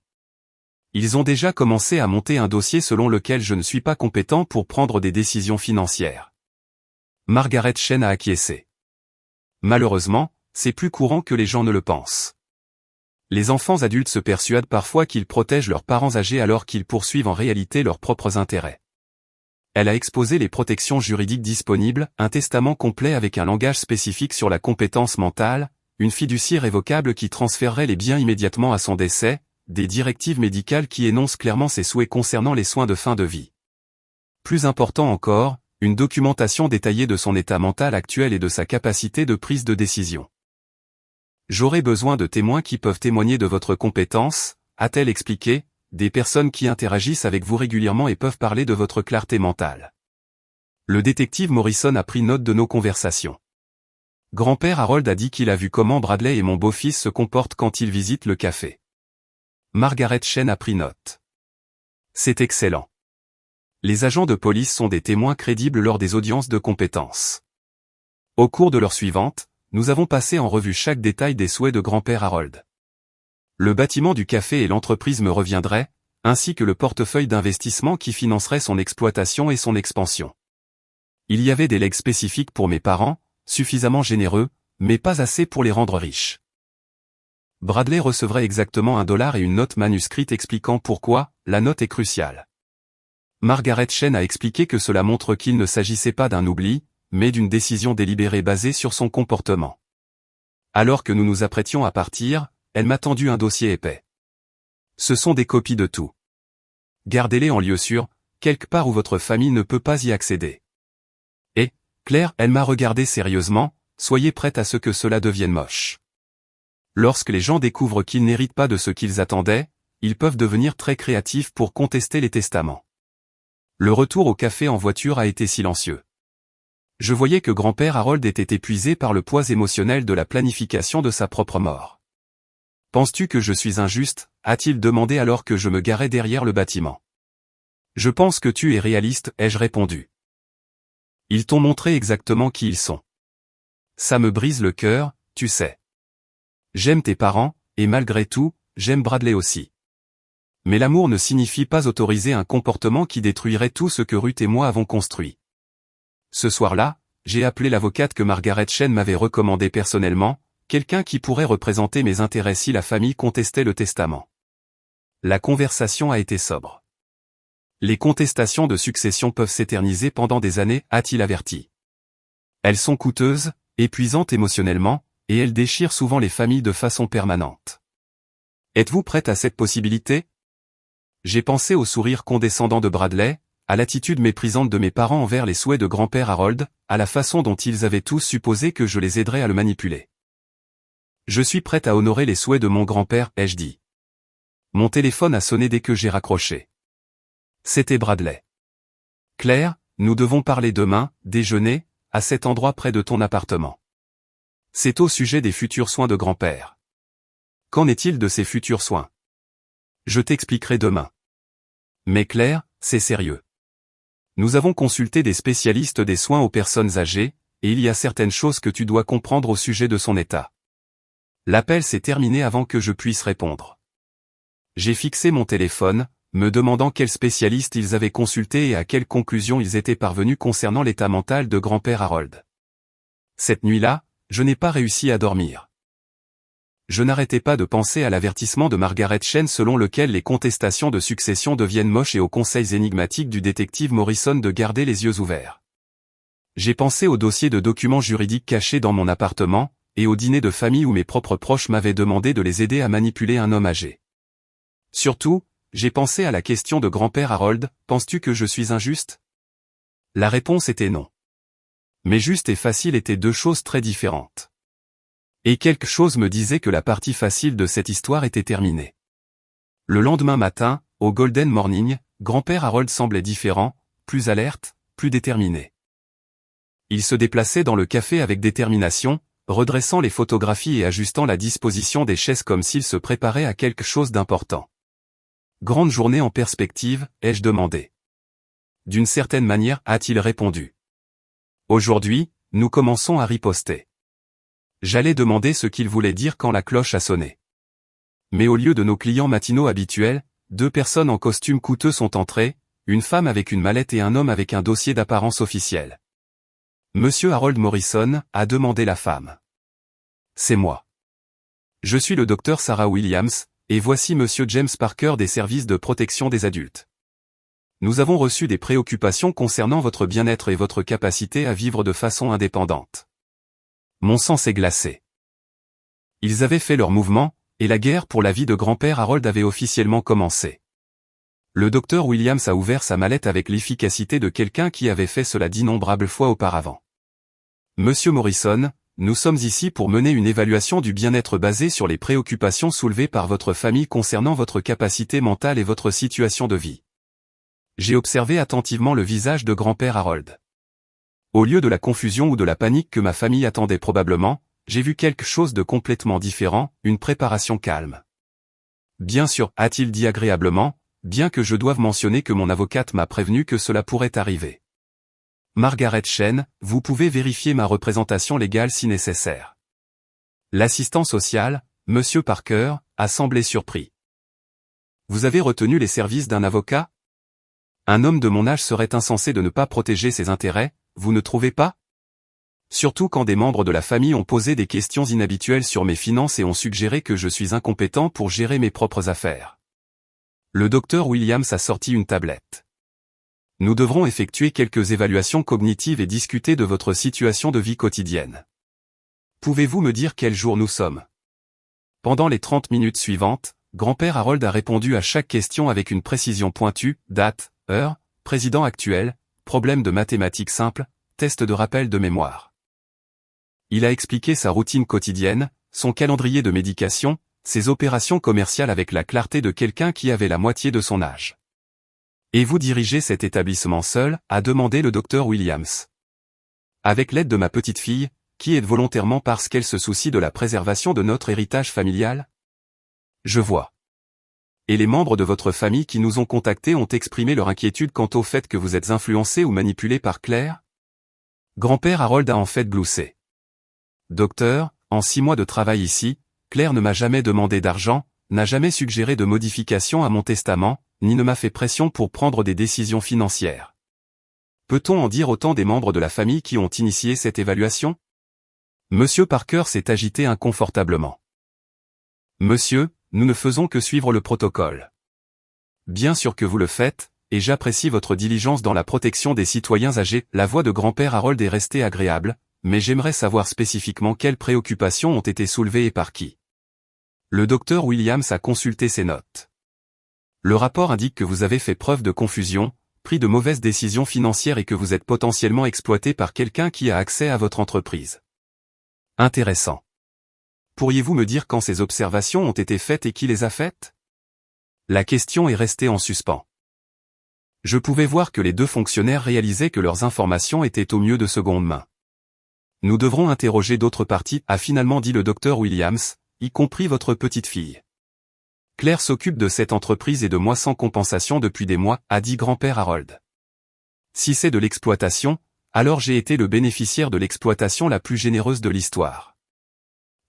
Ils ont déjà commencé à monter un dossier selon lequel je ne suis pas compétent pour prendre des décisions financières. Margaret Chen a acquiescé. Malheureusement, c'est plus courant que les gens ne le pensent. Les enfants adultes se persuadent parfois qu'ils protègent leurs parents âgés alors qu'ils poursuivent en réalité leurs propres intérêts. Elle a exposé les protections juridiques disponibles, un testament complet avec un langage spécifique sur la compétence mentale, une fiducie révocable qui transférerait les biens immédiatement à son décès, des directives médicales qui énoncent clairement ses souhaits concernant les soins de fin de vie. Plus important encore, une documentation détaillée de son état mental actuel et de sa capacité de prise de décision. J'aurai besoin de témoins qui peuvent témoigner de votre compétence, a-t-elle expliqué, des personnes qui interagissent avec vous régulièrement et peuvent parler de votre clarté mentale. Le détective Morrison a pris note de nos conversations. Grand-père Harold a dit qu'il a vu comment Bradley et mon beau-fils se comportent quand ils visitent le café. Margaret Chen a pris note. C'est excellent. Les agents de police sont des témoins crédibles lors des audiences de compétences. Au cours de l'heure suivante, nous avons passé en revue chaque détail des souhaits de grand-père Harold. Le bâtiment du café et l'entreprise me reviendraient, ainsi que le portefeuille d'investissement qui financerait son exploitation et son expansion. Il y avait des legs spécifiques pour mes parents, suffisamment généreux, mais pas assez pour les rendre riches. Bradley recevrait exactement $1 et une note manuscrite expliquant pourquoi, la note est cruciale. Margaret Chen a expliqué que cela montre qu'il ne s'agissait pas d'un oubli, mais d'une décision délibérée basée sur son comportement. Alors que nous nous apprêtions à partir, elle m'a tendu un dossier épais. Ce sont des copies de tout. Gardez-les en lieu sûr, quelque part où votre famille ne peut pas y accéder. Et, Claire, elle m'a regardé sérieusement, soyez prête à ce que cela devienne moche. Lorsque les gens découvrent qu'ils n'héritent pas de ce qu'ils attendaient, ils peuvent devenir très créatifs pour contester les testaments. Le retour au café en voiture a été silencieux. Je voyais que grand-père Harold était épuisé par le poids émotionnel de la planification de sa propre mort. « Penses-tu que je suis injuste ?» a-t-il demandé alors que je me garais derrière le bâtiment. « Je pense que tu es réaliste », ai-je répondu. « Ils t'ont montré exactement qui ils sont. Ça me brise le cœur, tu sais. J'aime tes parents, et malgré tout, j'aime Bradley aussi. Mais l'amour ne signifie pas autoriser un comportement qui détruirait tout ce que Ruth et moi avons construit. » Ce soir-là, j'ai appelé l'avocate que Margaret Chen m'avait recommandée personnellement, quelqu'un qui pourrait représenter mes intérêts si la famille contestait le testament. La conversation a été sobre. Les contestations de succession peuvent s'éterniser pendant des années, a-t-il averti. Elles sont coûteuses, épuisantes émotionnellement, et elles déchirent souvent les familles de façon permanente. Êtes-vous prête à cette possibilité? J'ai pensé au sourire condescendant de Bradley, à l'attitude méprisante de mes parents envers les souhaits de grand-père Harold, à la façon dont ils avaient tous supposé que je les aiderais à le manipuler. Je suis prête à honorer les souhaits de mon grand-père, ai-je dit. Mon téléphone a sonné dès que j'ai raccroché. C'était Bradley. Claire, nous devons parler demain, déjeuner, à cet endroit près de ton appartement. C'est au sujet des futurs soins de grand-père. Qu'en est-il de ces futurs soins? Je t'expliquerai demain. Mais Claire, c'est sérieux. Nous avons consulté des spécialistes des soins aux personnes âgées, et il y a certaines choses que tu dois comprendre au sujet de son état. L'appel s'est terminé avant que je puisse répondre. J'ai fixé mon téléphone, me demandant quels spécialistes ils avaient consultés et à quelles conclusions ils étaient parvenus concernant l'état mental de grand-père Harold. Cette nuit-là, je n'ai pas réussi à dormir. Je n'arrêtais pas de penser à l'avertissement de Margaret Chen selon lequel les contestations de succession deviennent moches et aux conseils énigmatiques du détective Morrison de garder les yeux ouverts. J'ai pensé au dossier de documents juridiques cachés dans mon appartement, et au dîner de famille où mes propres proches m'avaient demandé de les aider à manipuler un homme âgé. Surtout, j'ai pensé à la question de grand-père Harold, penses-tu que je suis injuste? La réponse était non. Mais juste et facile étaient deux choses très différentes. Et quelque chose me disait que la partie facile de cette histoire était terminée. Le lendemain matin, au Golden Morning, grand-père Harold semblait différent, plus alerte, plus déterminé. Il se déplaçait dans le café avec détermination, redressant les photographies et ajustant la disposition des chaises comme s'il se préparait à quelque chose d'important. Grande journée en perspective, ai-je demandé. D'une certaine manière, a-t-il répondu. Aujourd'hui, nous commençons à riposter. J'allais demander ce qu'il voulait dire quand la cloche a sonné. Mais au lieu de nos clients matinaux habituels, deux personnes en costume coûteux sont entrées, une femme avec une mallette et un homme avec un dossier d'apparence officielle. Monsieur Harold Morrison, a demandé la femme. C'est moi. Je suis le docteur Sarah Williams, et voici Monsieur James Parker des services de protection des adultes. Nous avons reçu des préoccupations concernant votre bien-être et votre capacité à vivre de façon indépendante. Mon sang s'est glacé. Ils avaient fait leur mouvement, et la guerre pour la vie de grand-père Harold avait officiellement commencé. Le docteur Williams a ouvert sa mallette avec l'efficacité de quelqu'un qui avait fait cela d'innombrables fois auparavant. Monsieur Morrison, nous sommes ici pour mener une évaluation du bien-être basée sur les préoccupations soulevées par votre famille concernant votre capacité mentale et votre situation de vie. J'ai observé attentivement le visage de grand-père Harold. Au lieu de la confusion ou de la panique que ma famille attendait probablement, j'ai vu quelque chose de complètement différent, une préparation calme. Bien sûr, a-t-il dit agréablement, bien que je doive mentionner que mon avocate m'a prévenu que cela pourrait arriver. Margaret Chen, vous pouvez vérifier ma représentation légale si nécessaire. L'assistant social, Monsieur Parker, a semblé surpris. Vous avez retenu les services d'un avocat? Un homme de mon âge serait insensé de ne pas protéger ses intérêts, vous ne trouvez pas? Surtout quand des membres de la famille ont posé des questions inhabituelles sur mes finances et ont suggéré que je suis incompétent pour gérer mes propres affaires. Le docteur Williams a sorti une tablette. Nous devrons effectuer quelques évaluations cognitives et discuter de votre situation de vie quotidienne. Pouvez-vous me dire quel jour nous sommes? Pendant les 30 minutes suivantes, grand-père Harold a répondu à chaque question avec une précision pointue, date, heure, président actuel, problème de mathématiques simples, test de rappel de mémoire. Il a expliqué sa routine quotidienne, son calendrier de médication, ses opérations commerciales avec la clarté de quelqu'un qui avait la moitié de son âge. Et vous dirigez cet établissement seul, a demandé le docteur Williams. Avec l'aide de ma petite-fille, qui aide volontairement parce qu'elle se soucie de la préservation de notre héritage familial? Je vois. Et les membres de votre famille qui nous ont contactés ont exprimé leur inquiétude quant au fait que vous êtes influencé ou manipulé par Claire? Grand-père Harold a en fait gloussé. Docteur, en 6 mois de travail ici, Claire ne m'a jamais demandé d'argent, n'a jamais suggéré de modification à mon testament, ni ne m'a fait pression pour prendre des décisions financières. Peut-on en dire autant des membres de la famille qui ont initié cette évaluation? Monsieur Parker s'est agité inconfortablement. Monsieur, nous ne faisons que suivre le protocole. Bien sûr que vous le faites, et j'apprécie votre diligence dans la protection des citoyens âgés. La voix de grand-père Harold est restée agréable, mais j'aimerais savoir spécifiquement quelles préoccupations ont été soulevées et par qui. Le docteur Williams a consulté ses notes. Le rapport indique que vous avez fait preuve de confusion, pris de mauvaises décisions financières et que vous êtes potentiellement exploité par quelqu'un qui a accès à votre entreprise. Intéressant. Pourriez-vous me dire quand ces observations ont été faites et qui les a faites? La question est restée en suspens. Je pouvais voir que les 2 fonctionnaires réalisaient que leurs informations étaient au mieux de seconde main. Nous devrons interroger d'autres parties, a finalement dit le docteur Williams, y compris votre petite-fille. Claire s'occupe de cette entreprise et de moi sans compensation depuis des mois, a dit grand-père Harold. Si c'est de l'exploitation, alors j'ai été le bénéficiaire de l'exploitation la plus généreuse de l'histoire.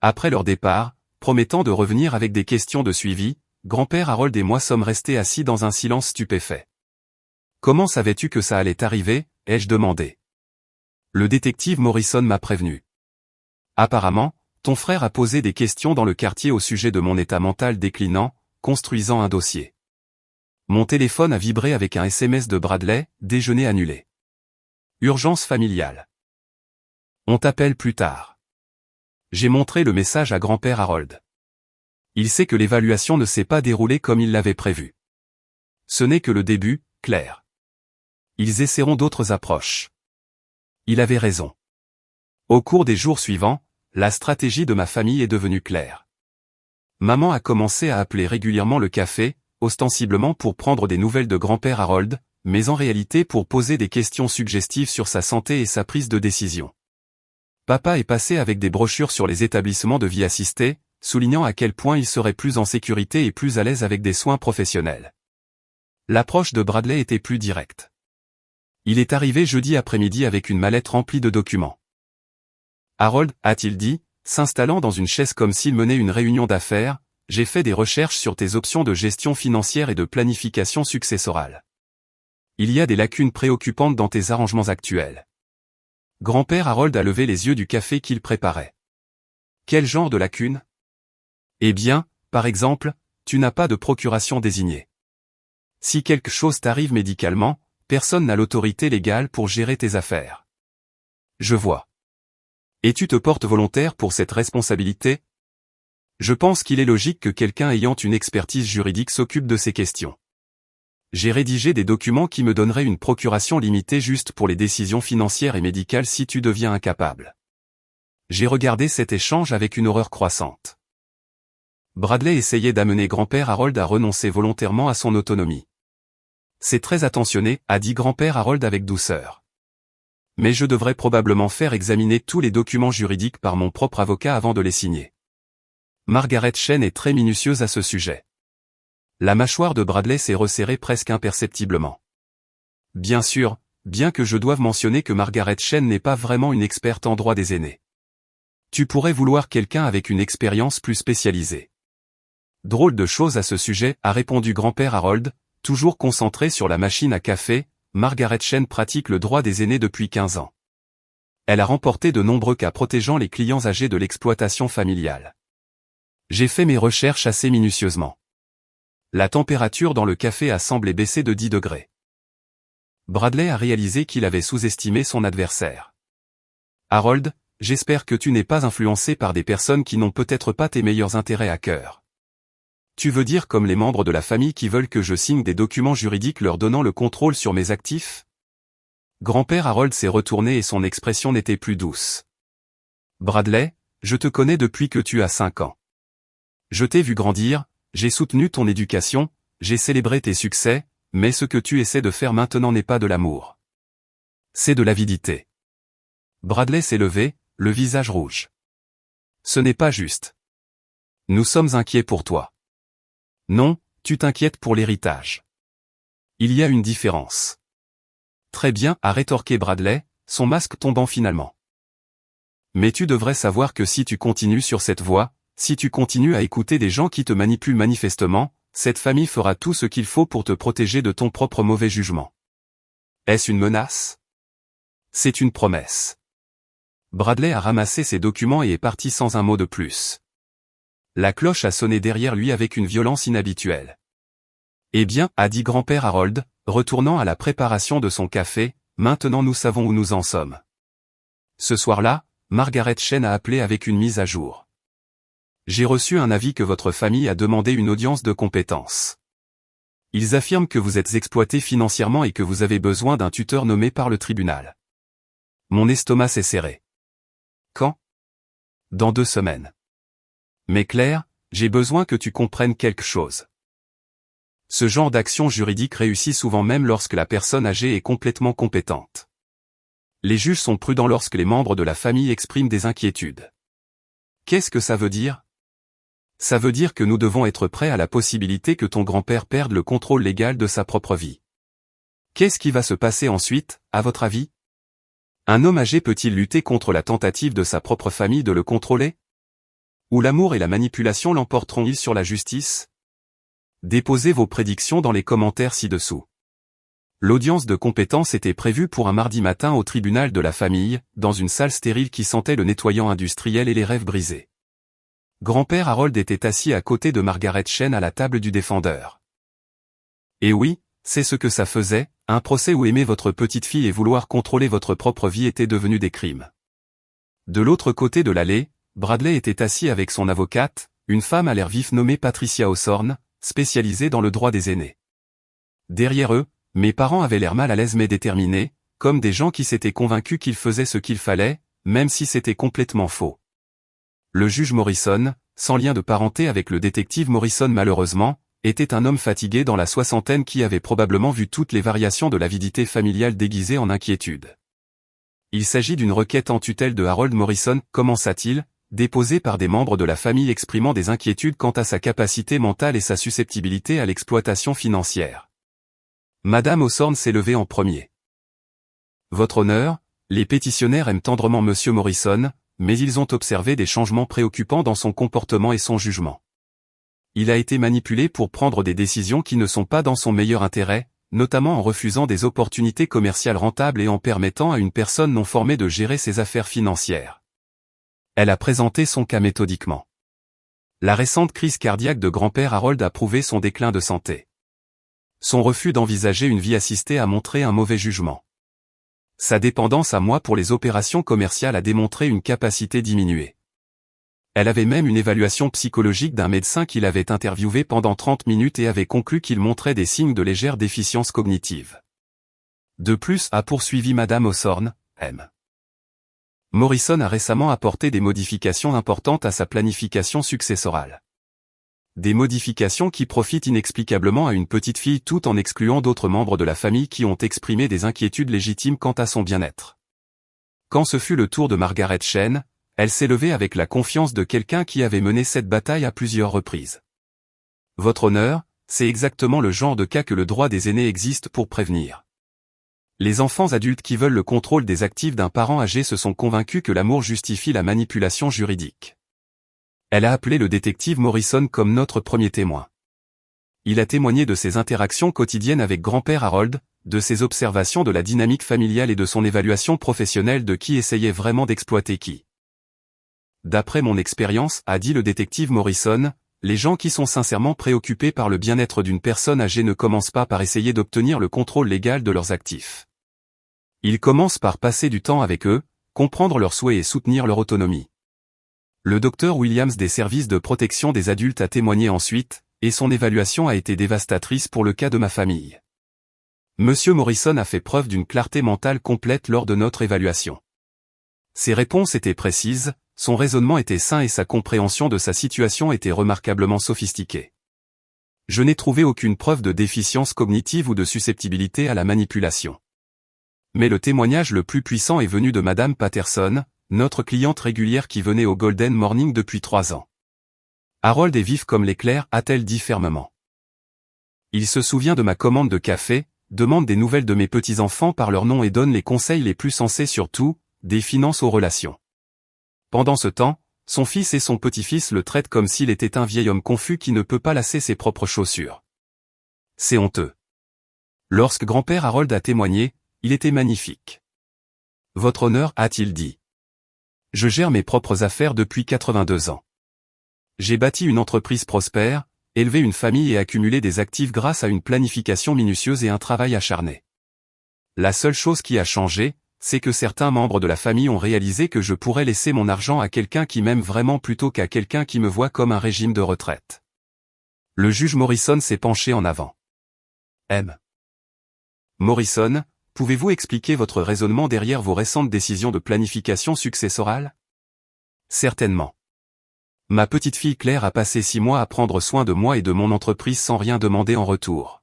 Après leur départ, promettant de revenir avec des questions de suivi, grand-père Harold et moi sommes restés assis dans un silence stupéfait. Comment savais-tu que ça allait arriver, ai-je demandé. Le détective Morrison m'a prévenu. Apparemment, ton frère a posé des questions dans le quartier au sujet de mon état mental déclinant, construisant un dossier. Mon téléphone a vibré avec un SMS de Bradley, déjeuner annulé. Urgence familiale. On t'appelle plus tard. J'ai montré le message à grand-père Harold. Il sait que l'évaluation ne s'est pas déroulée comme il l'avait prévu. Ce n'est que le début, Claire. Ils essaieront d'autres approches. Il avait raison. Au cours des jours suivants, la stratégie de ma famille est devenue claire. Maman a commencé à appeler régulièrement le café, ostensiblement pour prendre des nouvelles de grand-père Harold, mais en réalité pour poser des questions suggestives sur sa santé et sa prise de décision. Papa est passé avec des brochures sur les établissements de vie assistée, soulignant à quel point il serait plus en sécurité et plus à l'aise avec des soins professionnels. L'approche de Bradley était plus directe. Il est arrivé jeudi après-midi avec une mallette remplie de documents. Harold, a-t-il dit, s'installant dans une chaise comme s'il menait une réunion d'affaires, j'ai fait des recherches sur tes options de gestion financière et de planification successorale. Il y a des lacunes préoccupantes dans tes arrangements actuels. Grand-père Harold a levé les yeux du café qu'il préparait. Quel genre de lacunes? Eh bien, par exemple, tu n'as pas de procuration désignée. Si quelque chose t'arrive médicalement, personne n'a l'autorité légale pour gérer tes affaires. Je vois. Et tu te portes volontaire pour cette responsabilité? Je pense qu'il est logique que quelqu'un ayant une expertise juridique s'occupe de ces questions. J'ai rédigé des documents qui me donneraient une procuration limitée juste pour les décisions financières et médicales si tu deviens incapable. J'ai regardé cet échange avec une horreur croissante. Bradley essayait d'amener grand-père Harold à renoncer volontairement à son autonomie. C'est très attentionné, a dit grand-père Harold avec douceur. Mais je devrais probablement faire examiner tous les documents juridiques par mon propre avocat avant de les signer. Margaret Chen est très minutieuse à ce sujet. La mâchoire de Bradley s'est resserrée presque imperceptiblement. Bien sûr, bien que je doive mentionner que Margaret Chen n'est pas vraiment une experte en droit des aînés. Tu pourrais vouloir quelqu'un avec une expérience plus spécialisée. Drôle de chose à ce sujet, a répondu grand-père Harold, toujours concentré sur la machine à café. Margaret Chen pratique le droit des aînés depuis 15 ans. Elle a remporté de nombreux cas protégeant les clients âgés de l'exploitation familiale. J'ai fait mes recherches assez minutieusement. La température dans le café a semblé baisser de 10 degrés. Bradley a réalisé qu'il avait sous-estimé son adversaire. Harold, j'espère que tu n'es pas influencé par des personnes qui n'ont peut-être pas tes meilleurs intérêts à cœur. Tu veux dire comme les membres de la famille qui veulent que je signe des documents juridiques leur donnant le contrôle sur mes actifs? Grand-père Harold s'est retourné et son expression n'était plus douce. Bradley, je te connais depuis que tu as 5 ans. Je t'ai vu grandir, j'ai soutenu ton éducation, j'ai célébré tes succès, mais ce que tu essaies de faire maintenant n'est pas de l'amour. C'est de l'avidité. Bradley s'est levé, le visage rouge. Ce n'est pas juste. Nous sommes inquiets pour toi. Non, tu t'inquiètes pour l'héritage. Il y a une différence. Très bien, a rétorqué Bradley, son masque tombant finalement. Mais tu devrais savoir que si tu continues sur cette voie, si tu continues à écouter des gens qui te manipulent manifestement, cette famille fera tout ce qu'il faut pour te protéger de ton propre mauvais jugement. Est-ce une menace? C'est une promesse. Bradley a ramassé ses documents et est parti sans un mot de plus. La cloche a sonné derrière lui avec une violence inhabituelle. Eh bien, a dit grand-père Harold, retournant à la préparation de son café, maintenant nous savons où nous en sommes. Ce soir-là, Margaret Chen a appelé avec une mise à jour. J'ai reçu un avis que votre famille a demandé une audience de compétence. Ils affirment que vous êtes exploité financièrement et que vous avez besoin d'un tuteur nommé par le tribunal. Mon estomac s'est serré. Quand? Dans 2 semaines. Mais Claire, j'ai besoin que tu comprennes quelque chose. Ce genre d'action juridique réussit souvent même lorsque la personne âgée est complètement compétente. Les juges sont prudents lorsque les membres de la famille expriment des inquiétudes. Qu'est-ce que ça veut dire? Ça veut dire que nous devons être prêts à la possibilité que ton grand-père perde le contrôle légal de sa propre vie. Qu'est-ce qui va se passer ensuite, à votre avis? Un homme âgé peut-il lutter contre la tentative de sa propre famille de le contrôler? Ou l'amour et la manipulation l'emporteront-ils sur la justice? Déposez vos prédictions dans les commentaires ci-dessous. L'audience de compétence était prévue pour un mardi matin au tribunal de la famille, dans une salle stérile qui sentait le nettoyant industriel et les rêves brisés. Grand-père Harold était assis à côté de Margaret Chen à la table du défendeur. Et oui, c'est ce que ça faisait, un procès où aimer votre petite fille et vouloir contrôler votre propre vie étaient devenus des crimes. De l'autre côté de l'allée, Bradley était assis avec son avocate, une femme à l'air vif nommée Patricia Hawthorne, spécialisée dans le droit des aînés. Derrière eux, mes parents avaient l'air mal à l'aise mais déterminés, comme des gens qui s'étaient convaincus qu'ils faisaient ce qu'il fallait, même si c'était complètement faux. Le juge Morrison, sans lien de parenté avec le détective Morrison malheureusement, était un homme fatigué dans la soixantaine qui avait probablement vu toutes les variations de l'avidité familiale déguisées en inquiétude. Il s'agit d'une requête en tutelle de Harold Morrison, commença-t-il, déposée par des membres de la famille exprimant des inquiétudes quant à sa capacité mentale et sa susceptibilité à l'exploitation financière. Madame Hawthorne s'est levée en premier. Votre honneur, les pétitionnaires aiment tendrement Monsieur Morrison, mais ils ont observé des changements préoccupants dans son comportement et son jugement. Il a été manipulé pour prendre des décisions qui ne sont pas dans son meilleur intérêt, notamment en refusant des opportunités commerciales rentables et en permettant à une personne non formée de gérer ses affaires financières. Elle a présenté son cas méthodiquement. La récente crise cardiaque de grand-père Harold a prouvé son déclin de santé. Son refus d'envisager une vie assistée a montré un mauvais jugement. Sa dépendance à moi pour les opérations commerciales a démontré une capacité diminuée. Elle avait même une évaluation psychologique d'un médecin qui l'avait interviewé pendant 30 minutes et avait conclu qu'il montrait des signes de légère déficience cognitive. De plus, a poursuivi Madame Hawthorne, M. Morrison a récemment apporté des modifications importantes à sa planification successorale. Des modifications qui profitent inexplicablement à une petite fille tout en excluant d'autres membres de la famille qui ont exprimé des inquiétudes légitimes quant à son bien-être. Quand ce fut le tour de Margaret Chen, elle s'est levée avec la confiance de quelqu'un qui avait mené cette bataille à plusieurs reprises. Votre honneur, c'est exactement le genre de cas que le droit des aînés existe pour prévenir. Les enfants adultes qui veulent le contrôle des actifs d'un parent âgé se sont convaincus que l'amour justifie la manipulation juridique. Elle a appelé le détective Morrison comme notre premier témoin. Il a témoigné de ses interactions quotidiennes avec grand-père Harold, de ses observations de la dynamique familiale et de son évaluation professionnelle de qui essayait vraiment d'exploiter qui. D'après mon expérience, a dit le détective Morrison, les gens qui sont sincèrement préoccupés par le bien-être d'une personne âgée ne commencent pas par essayer d'obtenir le contrôle légal de leurs actifs. Ils commencent par passer du temps avec eux, comprendre leurs souhaits et soutenir leur autonomie. Le docteur Williams des services de protection des adultes a témoigné ensuite, et son évaluation a été dévastatrice pour le cas de ma famille. Monsieur Morrison a fait preuve d'une clarté mentale complète lors de notre évaluation. Ses réponses étaient précises, son raisonnement était sain et sa compréhension de sa situation était remarquablement sophistiquée. Je n'ai trouvé aucune preuve de déficience cognitive ou de susceptibilité à la manipulation. Mais le témoignage le plus puissant est venu de Madame Patterson, notre cliente régulière qui venait au Golden Morning depuis 3 ans. Harold est vif comme l'éclair, a-t-elle dit fermement. Il se souvient de ma commande de café, demande des nouvelles de mes petits-enfants par leur nom et donne les conseils les plus sensés sur tout, des finances aux relations. Pendant ce temps, son fils et son petit-fils le traitent comme s'il était un vieil homme confus qui ne peut pas lasser ses propres chaussures. C'est honteux. Lorsque grand-père Harold a témoigné, il était magnifique. Votre honneur, a-t-il dit. Je gère mes propres affaires depuis 82 ans. J'ai bâti une entreprise prospère, élevé une famille et accumulé des actifs grâce à une planification minutieuse et un travail acharné. La seule chose qui a changé, c'est que certains membres de la famille ont réalisé que je pourrais laisser mon argent à quelqu'un qui m'aime vraiment plutôt qu'à quelqu'un qui me voit comme un régime de retraite. Le juge Morrison s'est penché en avant. M. Morrison, pouvez-vous expliquer votre raisonnement derrière vos récentes décisions de planification successorale? Certainement. Ma petite fille Claire a passé 6 mois à prendre soin de moi et de mon entreprise sans rien demander en retour.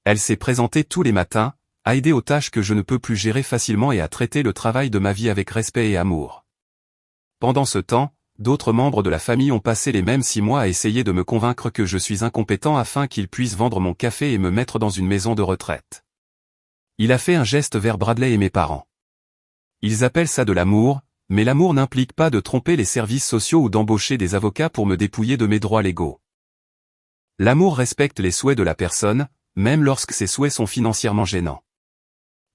Elle s'est présentée tous les matins, à aider aux tâches que je ne peux plus gérer facilement et à traiter le travail de ma vie avec respect et amour. Pendant ce temps, d'autres membres de la famille ont passé les mêmes 6 mois à essayer de me convaincre que je suis incompétent afin qu'ils puissent vendre mon café et me mettre dans une maison de retraite. Il a fait un geste vers Bradley et mes parents. Ils appellent ça de l'amour, mais l'amour n'implique pas de tromper les services sociaux ou d'embaucher des avocats pour me dépouiller de mes droits légaux. L'amour respecte les souhaits de la personne, même lorsque ces souhaits sont financièrement gênants.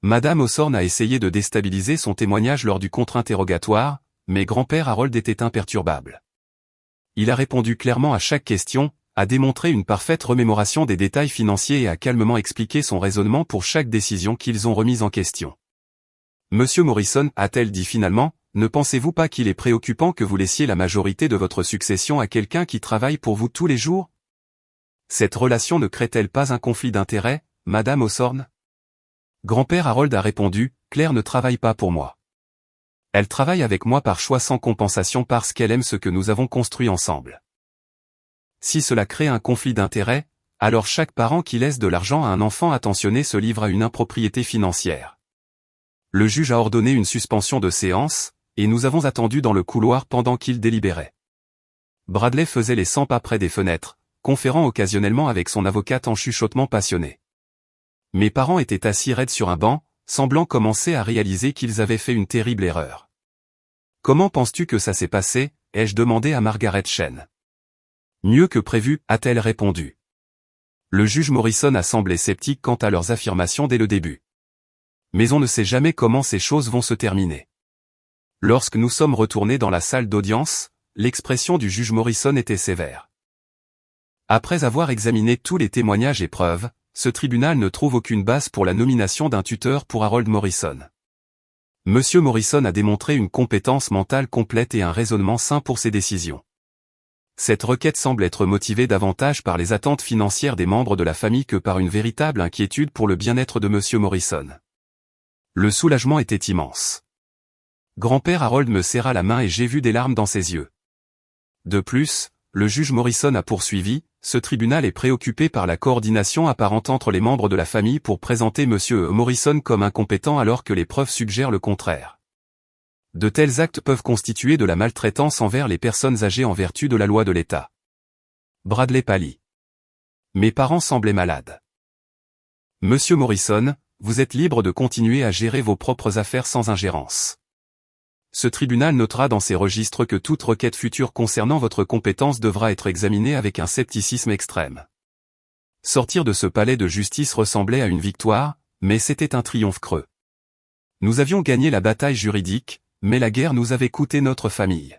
Madame Hawthorne a essayé de déstabiliser son témoignage lors du contre-interrogatoire, mais grand-père Harold était imperturbable. Il a répondu clairement à chaque question, a démontré une parfaite remémoration des détails financiers et a calmement expliqué son raisonnement pour chaque décision qu'ils ont remise en question. Monsieur Morrison, a-t-elle dit finalement, ne pensez-vous pas qu'il est préoccupant que vous laissiez la majorité de votre succession à quelqu'un qui travaille pour vous tous les jours? Cette relation ne crée-t-elle pas un conflit d'intérêts, Madame Hawthorne? Grand-père Harold a répondu, Claire ne travaille pas pour moi. Elle travaille avec moi par choix sans compensation parce qu'elle aime ce que nous avons construit ensemble. Si cela crée un conflit d'intérêts, alors chaque parent qui laisse de l'argent à un enfant attentionné se livre à une impropriété financière. Le juge a ordonné une suspension de séance, et nous avons attendu dans le couloir pendant qu'il délibérait. Bradley faisait les 100 pas près des fenêtres, conférant occasionnellement avec son avocate en chuchotement passionné. Mes parents étaient assis raides sur un banc, semblant commencer à réaliser qu'ils avaient fait une terrible erreur. « Comment penses-tu que ça s'est passé » ai-je demandé à Margaret Chen. « Mieux que prévu » a-t-elle répondu. Le juge Morrison a semblé sceptique quant à leurs affirmations dès le début. Mais on ne sait jamais comment ces choses vont se terminer. Lorsque nous sommes retournés dans la salle d'audience, l'expression du juge Morrison était sévère. Après avoir examiné tous les témoignages et preuves, ce tribunal ne trouve aucune base pour la nomination d'un tuteur pour Harold Morrison. Monsieur Morrison a démontré une compétence mentale complète et un raisonnement sain pour ses décisions. Cette requête semble être motivée davantage par les attentes financières des membres de la famille que par une véritable inquiétude pour le bien-être de Monsieur Morrison. Le soulagement était immense. Grand-père Harold me serra la main et j'ai vu des larmes dans ses yeux. De plus, le juge Morrison a poursuivi, ce tribunal est préoccupé par la coordination apparente entre les membres de la famille pour présenter Monsieur Morrison comme incompétent alors que les preuves suggèrent le contraire. De tels actes peuvent constituer de la maltraitance envers les personnes âgées en vertu de la loi de l'État. Bradley pâlit. Mes parents semblaient malades. Monsieur Morrison, vous êtes libre de continuer à gérer vos propres affaires sans ingérence. Ce tribunal notera dans ses registres que toute requête future concernant votre compétence devra être examinée avec un scepticisme extrême. Sortir de ce palais de justice ressemblait à une victoire, mais c'était un triomphe creux. Nous avions gagné la bataille juridique, mais la guerre nous avait coûté notre famille.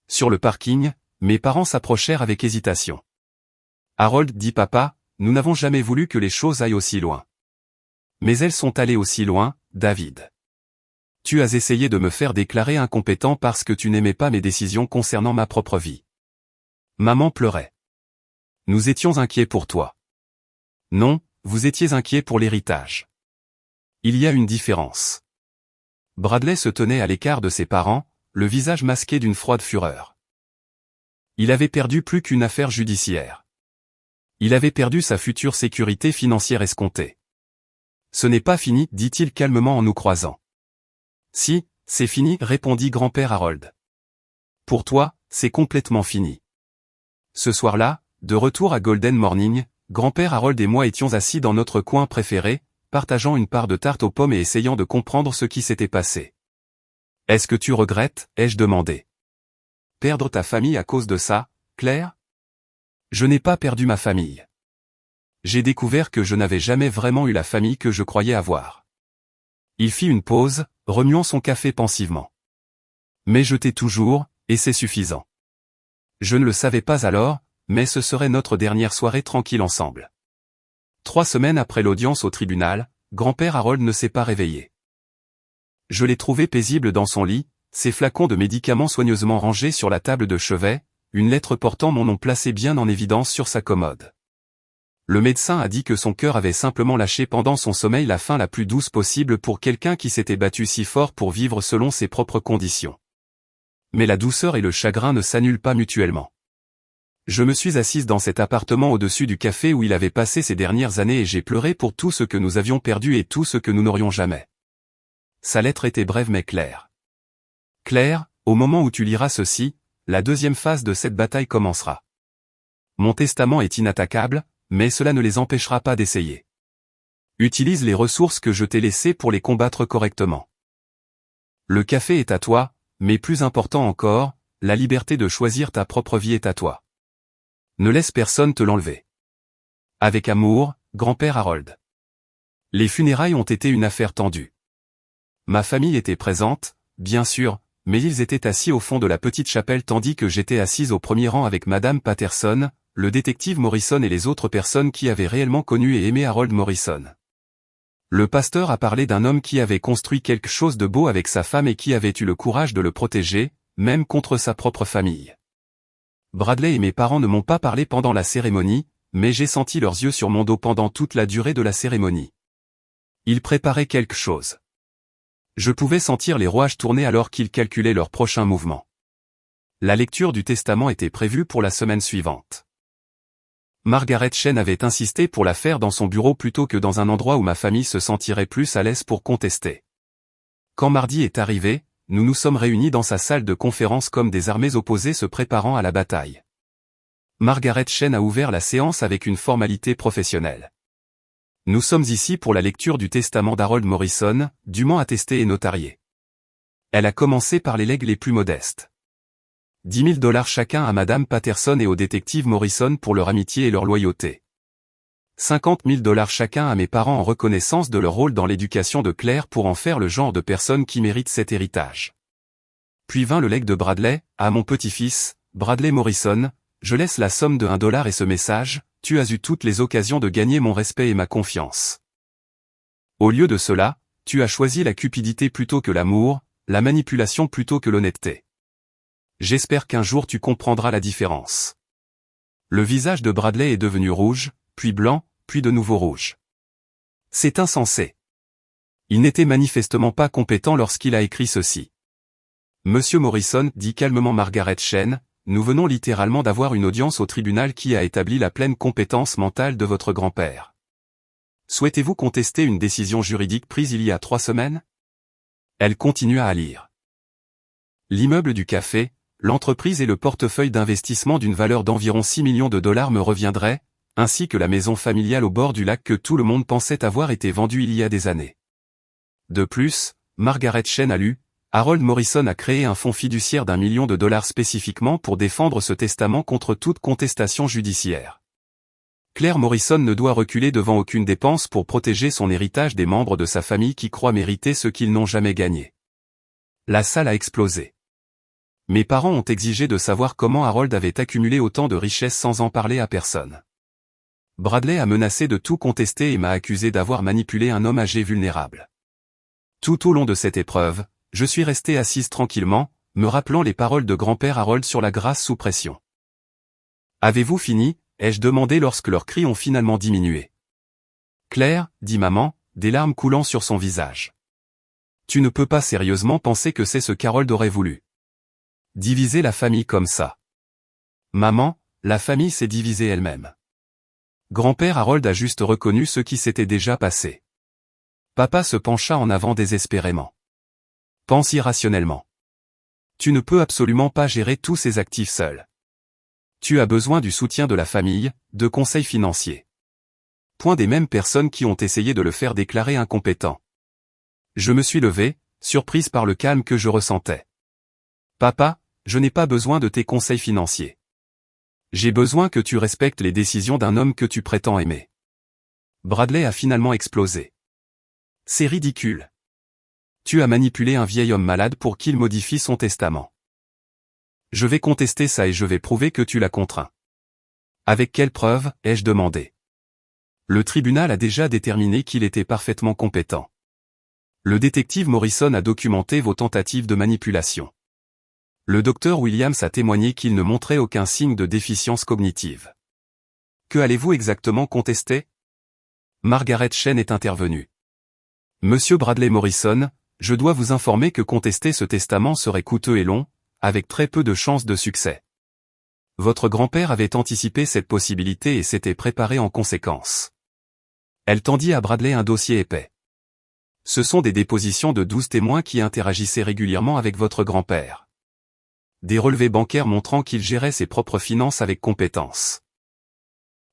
Sur le parking, mes parents s'approchèrent avec hésitation. Harold, dit papa, nous n'avons jamais voulu que les choses aillent aussi loin. Mais elles sont allées aussi loin, David. Tu as essayé de me faire déclarer incompétent parce que tu n'aimais pas mes décisions concernant ma propre vie. Maman pleurait. Nous étions inquiets pour toi. Non, vous étiez inquiets pour l'héritage. Il y a une différence. Bradley se tenait à l'écart de ses parents, le visage masqué d'une froide fureur. Il avait perdu plus qu'une affaire judiciaire. Il avait perdu sa future sécurité financière escomptée. Ce n'est pas fini, dit-il calmement en nous croisant. Si, c'est fini, répondit grand-père Harold. Pour toi, c'est complètement fini. Ce soir-là, de retour à Golden Morning, grand-père Harold et moi étions assis dans notre coin préféré, partageant une part de tarte aux pommes et essayant de comprendre ce qui s'était passé. « Est-ce que tu regrettes ?» ai-je demandé. « Perdre ta famille à cause de ça, Claire ?» Je n'ai pas perdu ma famille. J'ai découvert que je n'avais jamais vraiment eu la famille que je croyais avoir. Il fit une pause, remuant son café pensivement. Mais je t'ai toujours, et c'est suffisant. Je ne le savais pas alors, mais ce serait notre dernière soirée tranquille ensemble. 3 semaines après l'audience au tribunal, grand-père Harold ne s'est pas réveillé. Je l'ai trouvé paisible dans son lit, ses flacons de médicaments soigneusement rangés sur la table de chevet, une lettre portant mon nom placée bien en évidence sur sa commode. Le médecin a dit que son cœur avait simplement lâché pendant son sommeil la fin la plus douce possible pour quelqu'un qui s'était battu si fort pour vivre selon ses propres conditions. Mais la douceur et le chagrin ne s'annulent pas mutuellement. Je me suis assise dans cet appartement au-dessus du café où il avait passé ces dernières années et j'ai pleuré pour tout ce que nous avions perdu et tout ce que nous n'aurions jamais. Sa lettre était brève mais claire. Claire, au moment où tu liras ceci, la deuxième phase de cette bataille commencera. Mon testament est inattaquable, mais cela ne les empêchera pas d'essayer. Utilise les ressources que je t'ai laissées pour les combattre correctement. Le café est à toi, mais plus important encore, la liberté de choisir ta propre vie est à toi. Ne laisse personne te l'enlever. Avec amour, grand-père Harold. Les funérailles ont été une affaire tendue. Ma famille était présente, bien sûr, mais ils étaient assis au fond de la petite chapelle tandis que j'étais assise au premier rang avec Madame Patterson, le détective Morrison et les autres personnes qui avaient réellement connu et aimé Harold Morrison. Le pasteur a parlé d'un homme qui avait construit quelque chose de beau avec sa femme et qui avait eu le courage de le protéger, même contre sa propre famille. Bradley et mes parents ne m'ont pas parlé pendant la cérémonie, mais j'ai senti leurs yeux sur mon dos pendant toute la durée de la cérémonie. Ils préparaient quelque chose. Je pouvais sentir les rouages tourner alors qu'ils calculaient leur prochain mouvement. La lecture du testament était prévue pour la semaine suivante. Margaret Chen avait insisté pour la faire dans son bureau plutôt que dans un endroit où ma famille se sentirait plus à l'aise pour contester. Quand mardi est arrivé, nous nous sommes réunis dans sa salle de conférence comme des armées opposées se préparant à la bataille. Margaret Chen a ouvert la séance avec une formalité professionnelle. Nous sommes ici pour la lecture du testament d'Harold Morrison, dûment attesté et notarié. Elle a commencé par les legs les plus modestes. $10 000 chacun à Madame Patterson et au détective Morrison pour leur amitié et leur loyauté. $50 000 chacun à mes parents en reconnaissance de leur rôle dans l'éducation de Claire pour en faire le genre de personne qui mérite cet héritage. Puis vint le legs de Bradley, à mon petit-fils, Bradley Morrison, je laisse la somme de $1 et ce message, tu as eu toutes les occasions de gagner mon respect et ma confiance. Au lieu de cela, tu as choisi la cupidité plutôt que l'amour, la manipulation plutôt que l'honnêteté. J'espère qu'un jour tu comprendras la différence. Le visage de Bradley est devenu rouge, puis blanc, puis de nouveau rouge. C'est insensé. Il n'était manifestement pas compétent lorsqu'il a écrit ceci. Monsieur Morrison, dit calmement Margaret Chen, nous venons littéralement d'avoir une audience au tribunal qui a établi la pleine compétence mentale de votre grand-père. Souhaitez-vous contester une décision juridique prise il y a 3 semaines? Elle continua à lire. L'immeuble du café, l'entreprise et le portefeuille d'investissement d'une valeur d'environ $6 millions me reviendraient, ainsi que la maison familiale au bord du lac que tout le monde pensait avoir été vendue il y a des années. De plus, Margaret Chen a lu, Harold Morrison a créé un fonds fiduciaire d'1 million spécifiquement pour défendre ce testament contre toute contestation judiciaire. Claire Morrison ne doit reculer devant aucune dépense pour protéger son héritage des membres de sa famille qui croient mériter ce qu'ils n'ont jamais gagné. La salle a explosé. Mes parents ont exigé de savoir comment Harold avait accumulé autant de richesses sans en parler à personne. Bradley a menacé de tout contester et m'a accusé d'avoir manipulé un homme âgé vulnérable. Tout au long de cette épreuve, je suis restée assise tranquillement, me rappelant les paroles de grand-père Harold sur la grâce sous pression. « Avez-vous fini ?» ai-je demandé lorsque leurs cris ont finalement diminué. « Claire, » dit maman, des larmes coulant sur son visage. « Tu ne peux pas sérieusement penser que c'est ce qu'Harold aurait voulu. Diviser la famille comme ça. » Maman, la famille s'est divisée elle-même. Grand-père Harold a juste reconnu ce qui s'était déjà passé. Papa se pencha en avant désespérément. Pense irrationnellement. Tu ne peux absolument pas gérer tous ces actifs seul. Tu as besoin du soutien de la famille, de conseils financiers. Point des mêmes personnes qui ont essayé de le faire déclarer incompétent. Je me suis levé, surprise par le calme que je ressentais. Papa, je n'ai pas besoin de tes conseils financiers. J'ai besoin que tu respectes les décisions d'un homme que tu prétends aimer. Bradley a finalement explosé. C'est ridicule. Tu as manipulé un vieil homme malade pour qu'il modifie son testament. Je vais contester ça et je vais prouver que tu l'as contraint. Avec quelle preuve, ai-je demandé. Le tribunal a déjà déterminé qu'il était parfaitement compétent. Le détective Morrison a documenté vos tentatives de manipulation. Le docteur Williams a témoigné qu'il ne montrait aucun signe de déficience cognitive. Que allez-vous exactement contester? Margaret Chen est intervenue. Monsieur Bradley Morrison, je dois vous informer que contester ce testament serait coûteux et long, avec très peu de chances de succès. Votre grand-père avait anticipé cette possibilité et s'était préparé en conséquence. Elle tendit à Bradley un dossier épais. Ce sont des dépositions de 12 témoins qui interagissaient régulièrement avec votre grand-père. Des relevés bancaires montrant qu'il gérait ses propres finances avec compétence.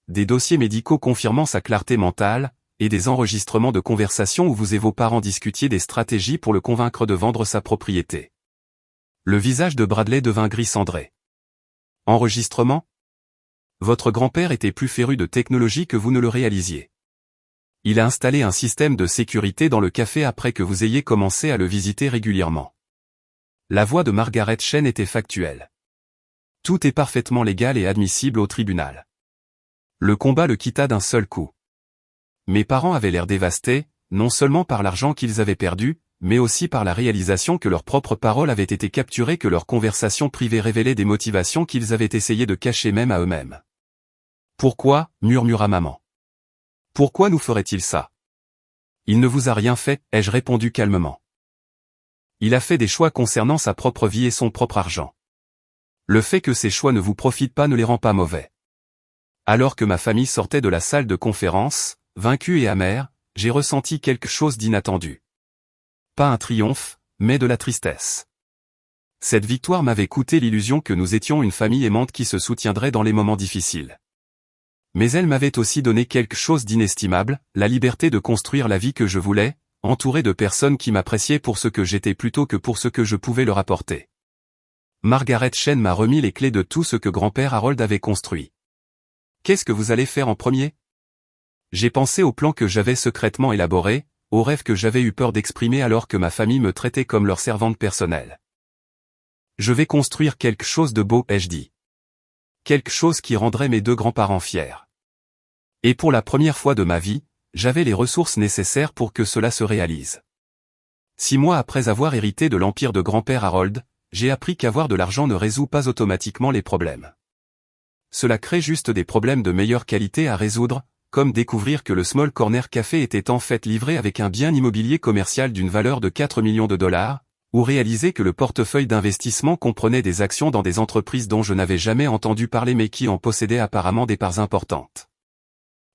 Des dossiers médicaux confirmant sa clarté mentale, et des enregistrements de conversations où vous et vos parents discutiez des stratégies pour le convaincre de vendre sa propriété. Le visage de Bradley devint gris cendré. Enregistrement? Votre grand-père était plus féru de technologie que vous ne le réalisiez. Il a installé un système de sécurité dans le café après que vous ayez commencé à le visiter régulièrement. La voix de Margaret Chen était factuelle. Tout est parfaitement légal et admissible au tribunal. Le combat le quitta d'un seul coup. Mes parents avaient l'air dévastés, non seulement par l'argent qu'ils avaient perdu, mais aussi par la réalisation que leurs propres paroles avaient été capturées, que leurs conversations privées révélaient des motivations qu'ils avaient essayé de cacher même à eux-mêmes. Pourquoi, murmura maman. Pourquoi nous ferait-il ça? Il ne vous a rien fait, ai-je répondu calmement. Il a fait des choix concernant sa propre vie et son propre argent. Le fait que ces choix ne vous profitent pas ne les rend pas mauvais. Alors que ma famille sortait de la salle de conférence, vaincue et amère, j'ai ressenti quelque chose d'inattendu. Pas un triomphe, mais de la tristesse. Cette victoire m'avait coûté l'illusion que nous étions une famille aimante qui se soutiendrait dans les moments difficiles. Mais elle m'avait aussi donné quelque chose d'inestimable, la liberté de construire la vie que je voulais, entouré de personnes qui m'appréciaient pour ce que j'étais plutôt que pour ce que je pouvais leur apporter. Margaret Chen m'a remis les clés de tout ce que grand-père Harold avait construit. Qu'est-ce que vous allez faire en premier? J'ai pensé au plan que j'avais secrètement élaboré, aux rêves que j'avais eu peur d'exprimer alors que ma famille me traitait comme leur servante personnelle. Je vais construire quelque chose de beau, ai-je dit. Quelque chose qui rendrait mes deux grands-parents fiers. Et pour la première fois de ma vie, j'avais les ressources nécessaires pour que cela se réalise. 6 mois après avoir hérité de l'empire de grand-père Harold, j'ai appris qu'avoir de l'argent ne résout pas automatiquement les problèmes. Cela crée juste des problèmes de meilleure qualité à résoudre, comme découvrir que le Small Corner Café était en fait livré avec un bien immobilier commercial d'une valeur de 4 millions de dollars, ou réaliser que le portefeuille d'investissement comprenait des actions dans des entreprises dont je n'avais jamais entendu parler mais qui en possédaient apparemment des parts importantes.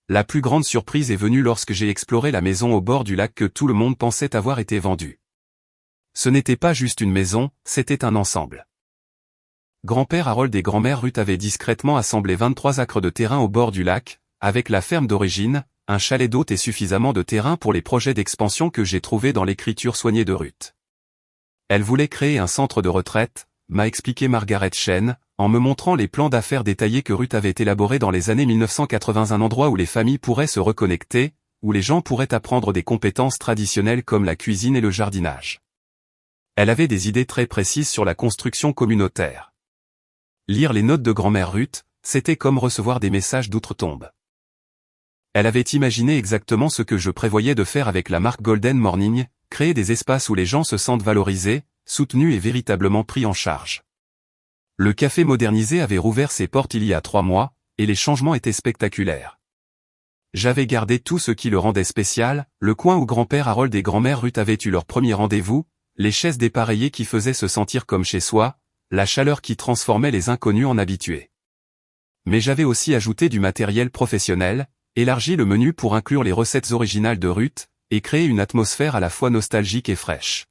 La plus grande surprise est venue lorsque j'ai exploré la maison au bord du lac que tout le monde pensait avoir été vendue. Ce n'était pas juste une maison, c'était un ensemble. Grand-père Harold et grand-mère Ruth avaient discrètement assemblé 23 acres de terrain au bord du lac, avec la ferme d'origine, un chalet d'hôte et suffisamment de terrain pour les projets d'expansion que j'ai trouvés dans l'écriture soignée de Ruth. Elle voulait créer un centre de retraite, m'a expliqué Margaret Chen, en me montrant les plans d'affaires détaillés que Ruth avait élaborés dans les années 1980, un endroit où les familles pourraient se reconnecter, où les gens pourraient apprendre des compétences traditionnelles comme la cuisine et le jardinage. Elle avait des idées très précises sur la construction communautaire. Lire les notes de grand-mère Ruth, c'était comme recevoir des messages d'outre-tombe. Elle avait imaginé exactement ce que je prévoyais de faire avec la marque Golden Morning, créer des espaces où les gens se sentent valorisés, soutenus et véritablement pris en charge. Le café modernisé avait rouvert ses portes il y a 3 mois, et les changements étaient spectaculaires. J'avais gardé tout ce qui le rendait spécial, le coin où grand-père Harold et grand-mère Ruth avaient eu leur premier rendez-vous, les chaises dépareillées qui faisaient se sentir comme chez soi, la chaleur qui transformait les inconnus en habitués. Mais j'avais aussi ajouté du matériel professionnel, élargi le menu pour inclure les recettes originales de Ruth, et créer une atmosphère à la fois nostalgique et fraîche.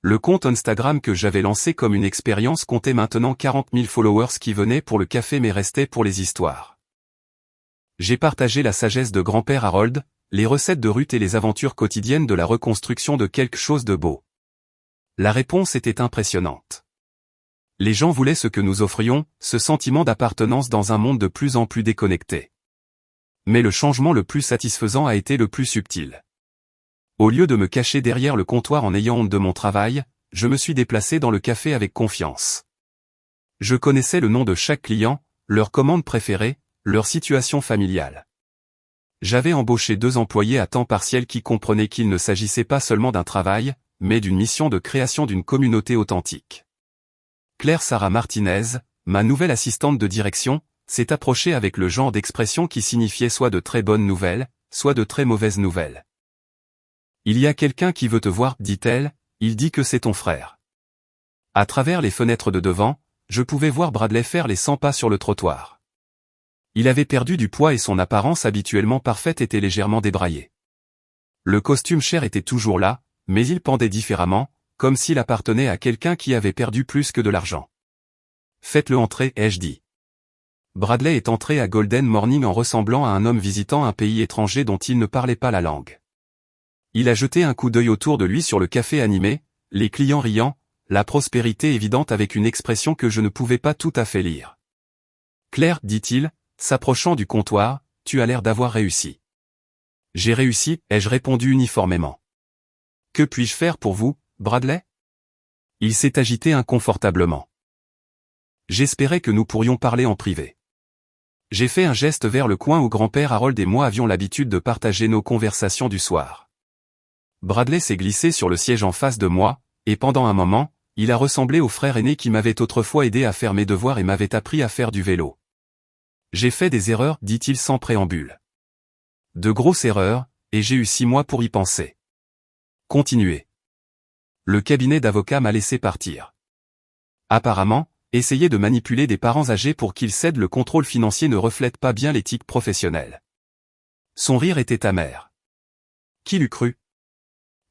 Le compte Instagram que j'avais lancé comme une expérience comptait maintenant 40 000 followers qui venaient pour le café mais restaient pour les histoires. J'ai partagé la sagesse de grand-père Harold, les recettes de Ruth et les aventures quotidiennes de la reconstruction de quelque chose de beau. La réponse était impressionnante. Les gens voulaient ce que nous offrions, ce sentiment d'appartenance dans un monde de plus en plus déconnecté. Mais le changement le plus satisfaisant a été le plus subtil. Au lieu de me cacher derrière le comptoir en ayant honte de mon travail, je me suis déplacé dans le café avec confiance. Je connaissais le nom de chaque client, leur commande préférée, leur situation familiale. J'avais embauché 2 employés à temps partiel qui comprenaient qu'il ne s'agissait pas seulement d'un travail, mais d'une mission de création d'une communauté authentique. Claire Sarah Martinez, ma nouvelle assistante de direction, s'est approchée avec le genre d'expression qui signifiait soit de très bonnes nouvelles, soit de très mauvaises nouvelles. Il y a quelqu'un qui veut te voir, dit-elle, il dit que c'est ton frère. À travers les fenêtres de devant, je pouvais voir Bradley faire les 100 pas sur le trottoir. Il avait perdu du poids et son apparence habituellement parfaite était légèrement débraillée. Le costume cher était toujours là, mais il pendait différemment, comme s'il appartenait à quelqu'un qui avait perdu plus que de l'argent. Faites-le entrer, ai-je dit. Bradley est entré à Golden Morning en ressemblant à un homme visitant un pays étranger dont il ne parlait pas la langue. Il a jeté un coup d'œil autour de lui sur le café animé, les clients riant, la prospérité évidente avec une expression que je ne pouvais pas tout à fait lire. Claire, dit-il, s'approchant du comptoir, tu as l'air d'avoir réussi. J'ai réussi, ai-je répondu uniformément. Que puis-je faire pour vous, Bradley? Il s'est agité inconfortablement. J'espérais que nous pourrions parler en privé. J'ai fait un geste vers le coin où grand-père Harold et moi avions l'habitude de partager nos conversations du soir. Bradley s'est glissé sur le siège en face de moi, et pendant un moment, il a ressemblé au frère aîné qui m'avait autrefois aidé à faire mes devoirs et m'avait appris à faire du vélo. J'ai fait des erreurs, dit-il sans préambule. De grosses erreurs, et j'ai eu 6 mois pour y penser. Continuez. Le cabinet d'avocats m'a laissé partir. Apparemment, essayer de manipuler des parents âgés pour qu'ils cèdent le contrôle financier ne reflète pas bien l'éthique professionnelle. Son rire était amer. Qui l'eût cru?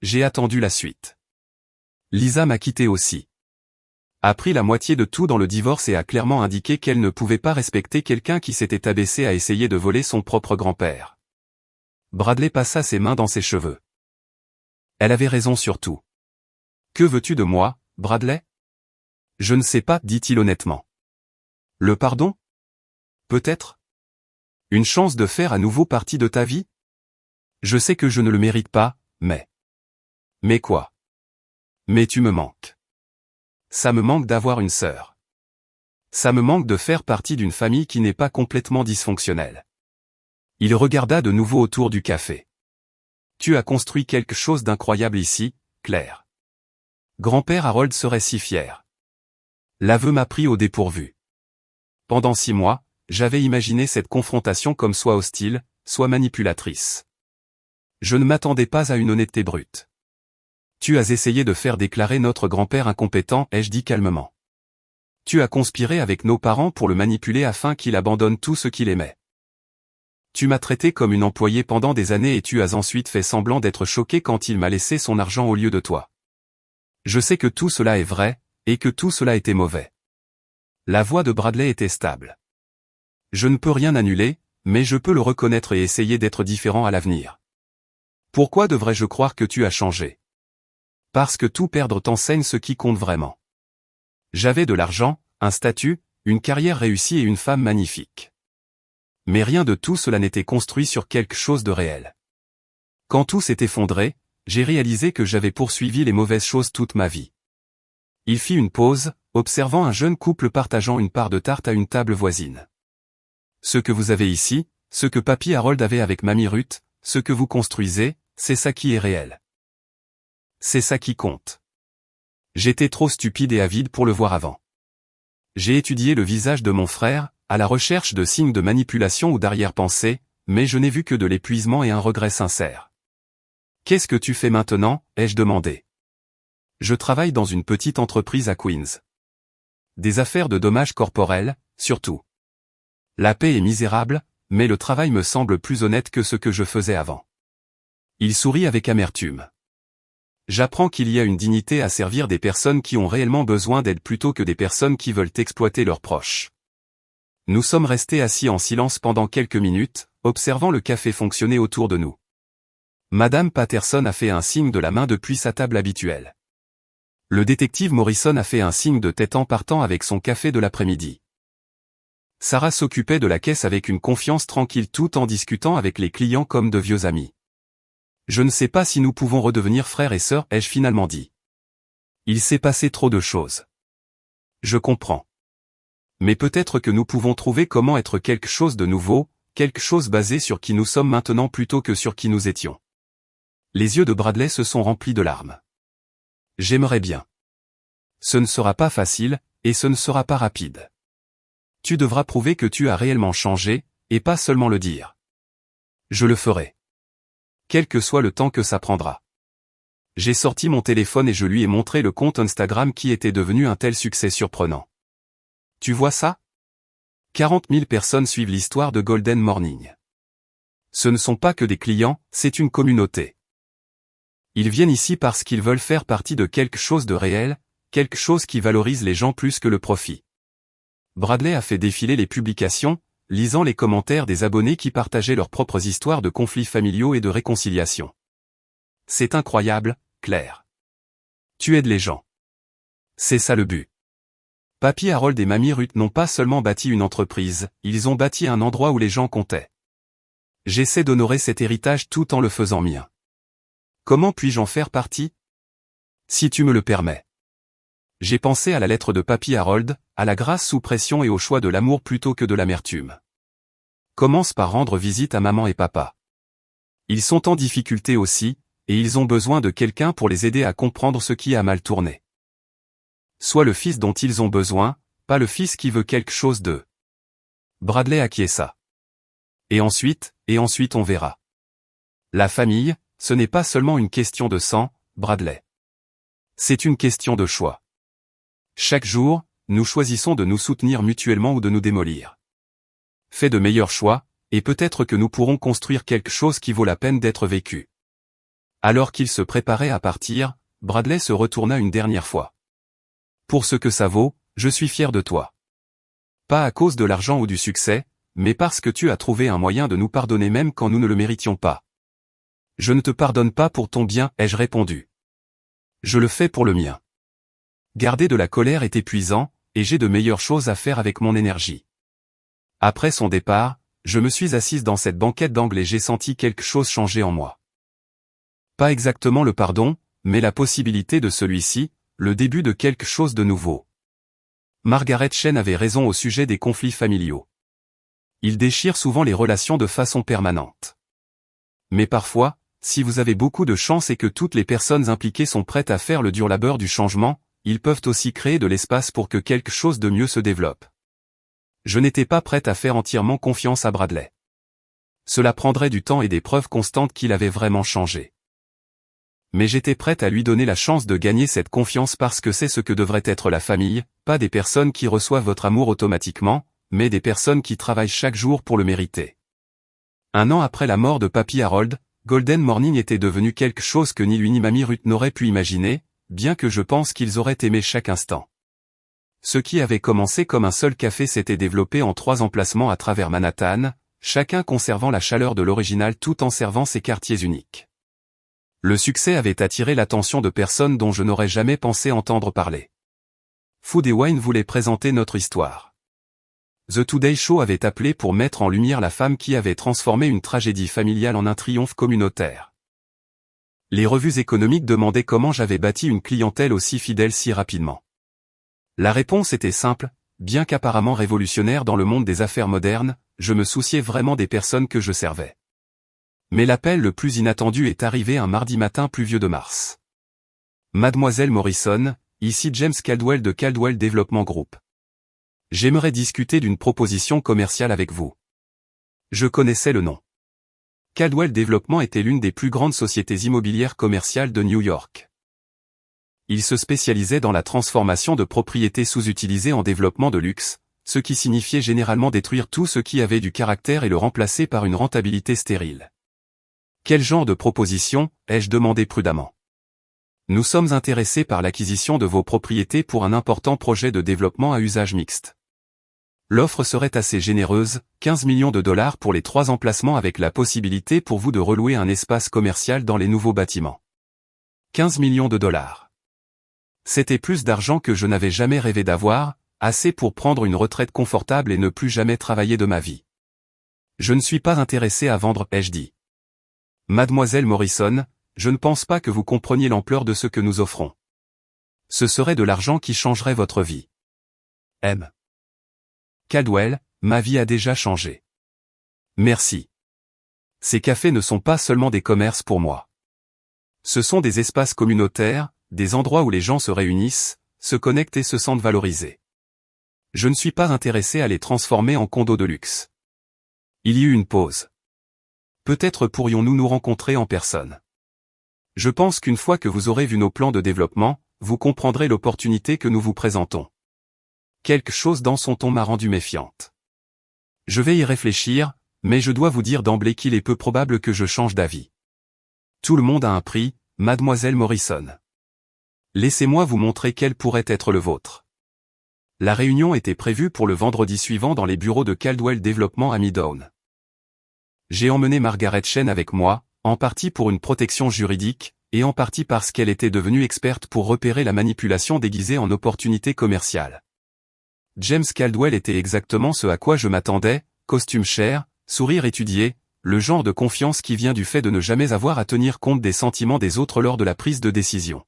J'ai attendu la suite. Lisa m'a quitté aussi. A pris la moitié de tout dans le divorce et a clairement indiqué qu'elle ne pouvait pas respecter quelqu'un qui s'était abaissé à essayer de voler son propre grand-père. Bradley passa ses mains dans ses cheveux. Elle avait raison sur tout. Que veux-tu de moi, Bradley? Je ne sais pas, dit-il honnêtement. Le pardon? Peut-être? Une chance de faire à nouveau partie de ta vie? Je sais que je ne le mérite pas, mais... Mais quoi? Mais tu me manques. Ça me manque d'avoir une sœur. Ça me manque de faire partie d'une famille qui n'est pas complètement dysfonctionnelle. Il regarda de nouveau autour du café. Tu as construit quelque chose d'incroyable ici, Claire. Grand-père Harold serait si fier. L'aveu m'a pris au dépourvu. Pendant 6 mois, j'avais imaginé cette confrontation comme soit hostile, soit manipulatrice. Je ne m'attendais pas à une honnêteté brute. Tu as essayé de faire déclarer notre grand-père incompétent, ai-je dit calmement. Tu as conspiré avec nos parents pour le manipuler afin qu'il abandonne tout ce qu'il aimait. Tu m'as traité comme une employée pendant des années et tu as ensuite fait semblant d'être choqué quand il m'a laissé son argent au lieu de toi. Je sais que tout cela est vrai, et que tout cela était mauvais. La voix de Bradley était stable. Je ne peux rien annuler, mais je peux le reconnaître et essayer d'être différent à l'avenir. Pourquoi devrais-je croire que tu as changé? Parce que tout perdre t'enseigne ce qui compte vraiment. J'avais de l'argent, un statut, une carrière réussie et une femme magnifique. Mais rien de tout cela n'était construit sur quelque chose de réel. Quand tout s'est effondré, j'ai réalisé que j'avais poursuivi les mauvaises choses toute ma vie. Il fit une pause, observant un jeune couple partageant une part de tarte à une table voisine. Ce que vous avez ici, ce que Papy Harold avait avec Mamie Ruth, ce que vous construisez, c'est ça qui est réel. C'est ça qui compte. J'étais trop stupide et avide pour le voir avant. J'ai étudié le visage de mon frère, à la recherche de signes de manipulation ou d'arrière-pensée, mais je n'ai vu que de l'épuisement et un regret sincère. Qu'est-ce que tu fais maintenant, ai-je demandé. Je travaille dans une petite entreprise à Queens. Des affaires de dommages corporels, surtout. La paie est misérable, mais le travail me semble plus honnête que ce que je faisais avant. Il sourit avec amertume. J'apprends qu'il y a une dignité à servir des personnes qui ont réellement besoin d'aide plutôt que des personnes qui veulent exploiter leurs proches. Nous sommes restés assis en silence pendant quelques minutes, observant le café fonctionner autour de nous. Madame Patterson a fait un signe de la main depuis sa table habituelle. Le détective Morrison a fait un signe de tête en partant avec son café de l'après-midi. Sarah s'occupait de la caisse avec une confiance tranquille tout en discutant avec les clients comme de vieux amis. Je ne sais pas si nous pouvons redevenir frères et sœurs, ai-je finalement dit. Il s'est passé trop de choses. Je comprends. Mais peut-être que nous pouvons trouver comment être quelque chose de nouveau, quelque chose basé sur qui nous sommes maintenant plutôt que sur qui nous étions. Les yeux de Bradley se sont remplis de larmes. J'aimerais bien. Ce ne sera pas facile, et ce ne sera pas rapide. Tu devras prouver que tu as réellement changé, et pas seulement le dire. Je le ferai. Quel que soit le temps que ça prendra. J'ai sorti mon téléphone et je lui ai montré le compte Instagram qui était devenu un tel succès surprenant. Tu vois ça? 40 000 personnes suivent l'histoire de Golden Morning. Ce ne sont pas que des clients, c'est une communauté. Ils viennent ici parce qu'ils veulent faire partie de quelque chose de réel, quelque chose qui valorise les gens plus que le profit. Bradley a fait défiler les publications, lisant les commentaires des abonnés qui partageaient leurs propres histoires de conflits familiaux et de réconciliation. C'est incroyable, Claire. Tu aides les gens. C'est ça le but. Papy Harold et Mamie Ruth n'ont pas seulement bâti une entreprise, ils ont bâti un endroit où les gens comptaient. J'essaie d'honorer cet héritage tout en le faisant mien. Comment puis-je en faire partie? Si tu me le permets. J'ai pensé à la lettre de Papy Harold, à la grâce sous pression et au choix de l'amour plutôt que de l'amertume. Commence par rendre visite à maman et papa. Ils sont en difficulté aussi, et ils ont besoin de quelqu'un pour les aider à comprendre ce qui a mal tourné. Sois le fils dont ils ont besoin, pas le fils qui veut quelque chose d'eux. Bradley acquiesça. Et ensuite on verra. La famille, ce n'est pas seulement une question de sang, Bradley. C'est une question de choix. Chaque jour, nous choisissons de nous soutenir mutuellement ou de nous démolir. Fais de meilleurs choix, et peut-être que nous pourrons construire quelque chose qui vaut la peine d'être vécu. Alors qu'il se préparait à partir, Bradley se retourna une dernière fois. Pour ce que ça vaut, je suis fier de toi. Pas à cause de l'argent ou du succès, mais parce que tu as trouvé un moyen de nous pardonner même quand nous ne le méritions pas. Je ne te pardonne pas pour ton bien, ai-je répondu. Je le fais pour le mien. Garder de la colère est épuisant, et j'ai de meilleures choses à faire avec mon énergie. Après son départ, je me suis assise dans cette banquette d'angle et j'ai senti quelque chose changer en moi. Pas exactement le pardon, mais la possibilité de celui-ci, le début de quelque chose de nouveau. Margaret Chen avait raison au sujet des conflits familiaux. Ils déchirent souvent les relations de façon permanente. Mais parfois, si vous avez beaucoup de chance et que toutes les personnes impliquées sont prêtes à faire le dur labeur du changement, ils peuvent aussi créer de l'espace pour que quelque chose de mieux se développe. Je n'étais pas prête à faire entièrement confiance à Bradley. Cela prendrait du temps et des preuves constantes qu'il avait vraiment changé. Mais j'étais prête à lui donner la chance de gagner cette confiance parce que c'est ce que devrait être la famille, pas des personnes qui reçoivent votre amour automatiquement, mais des personnes qui travaillent chaque jour pour le mériter. 1 an après la mort de Papy Harold, Golden Morning était devenu quelque chose que ni lui ni Mamie Ruth n'auraient pu imaginer, bien que je pense qu'ils auraient aimé chaque instant. Ce qui avait commencé comme un seul café s'était développé en 3 emplacements à travers Manhattan, chacun conservant la chaleur de l'original tout en servant ses quartiers uniques. Le succès avait attiré l'attention de personnes dont je n'aurais jamais pensé entendre parler. Food & Wine voulait présenter notre histoire. The Today Show avait appelé pour mettre en lumière la femme qui avait transformé une tragédie familiale en un triomphe communautaire. Les revues économiques demandaient comment j'avais bâti une clientèle aussi fidèle si rapidement. La réponse était simple, bien qu'apparemment révolutionnaire dans le monde des affaires modernes, je me souciais vraiment des personnes que je servais. Mais l'appel le plus inattendu est arrivé un mardi matin pluvieux de mars. Mademoiselle Morrison, ici James Caldwell de Caldwell Development Group. J'aimerais discuter d'une proposition commerciale avec vous. Je connaissais le nom. Caldwell Development était l'une des plus grandes sociétés immobilières commerciales de New York. Il se spécialisait dans la transformation de propriétés sous-utilisées en développement de luxe, ce qui signifiait généralement détruire tout ce qui avait du caractère et le remplacer par une rentabilité stérile. Quel genre de proposition, ai-je demandé prudemment. Nous sommes intéressés par l'acquisition de vos propriétés pour un important projet de développement à usage mixte. L'offre serait assez généreuse, 15 millions de dollars pour les 3 emplacements avec la possibilité pour vous de relouer un espace commercial dans les nouveaux bâtiments. 15 millions de dollars. C'était plus d'argent que je n'avais jamais rêvé d'avoir, assez pour prendre une retraite confortable et ne plus jamais travailler de ma vie. Je ne suis pas intéressé à vendre, ai-je dit. Mademoiselle Morrison, je ne pense pas que vous compreniez l'ampleur de ce que nous offrons. Ce serait de l'argent qui changerait votre vie. M. Caldwell, ma vie a déjà changé. Merci. Ces cafés ne sont pas seulement des commerces pour moi. Ce sont des espaces communautaires, des endroits où les gens se réunissent, se connectent et se sentent valorisés. Je ne suis pas intéressé à les transformer en condos de luxe. Il y eut une pause. Peut-être pourrions-nous nous rencontrer en personne. Je pense qu'une fois que vous aurez vu nos plans de développement, vous comprendrez l'opportunité que nous vous présentons. Quelque chose dans son ton m'a rendu méfiante. Je vais y réfléchir, mais je dois vous dire d'emblée qu'il est peu probable que je change d'avis. Tout le monde a un prix, mademoiselle Morrison. Laissez-moi vous montrer quel pourrait être le vôtre. La réunion était prévue pour le vendredi suivant dans les bureaux de Caldwell Développement à Midtown. J'ai emmené Margaret Chen avec moi, en partie pour une protection juridique, et en partie parce qu'elle était devenue experte pour repérer la manipulation déguisée en opportunité commerciale. James Caldwell était exactement ce à quoi je m'attendais, costume cher, sourire étudié, le genre de confiance qui vient du fait de ne jamais avoir à tenir compte des sentiments des autres lors de la prise de décision.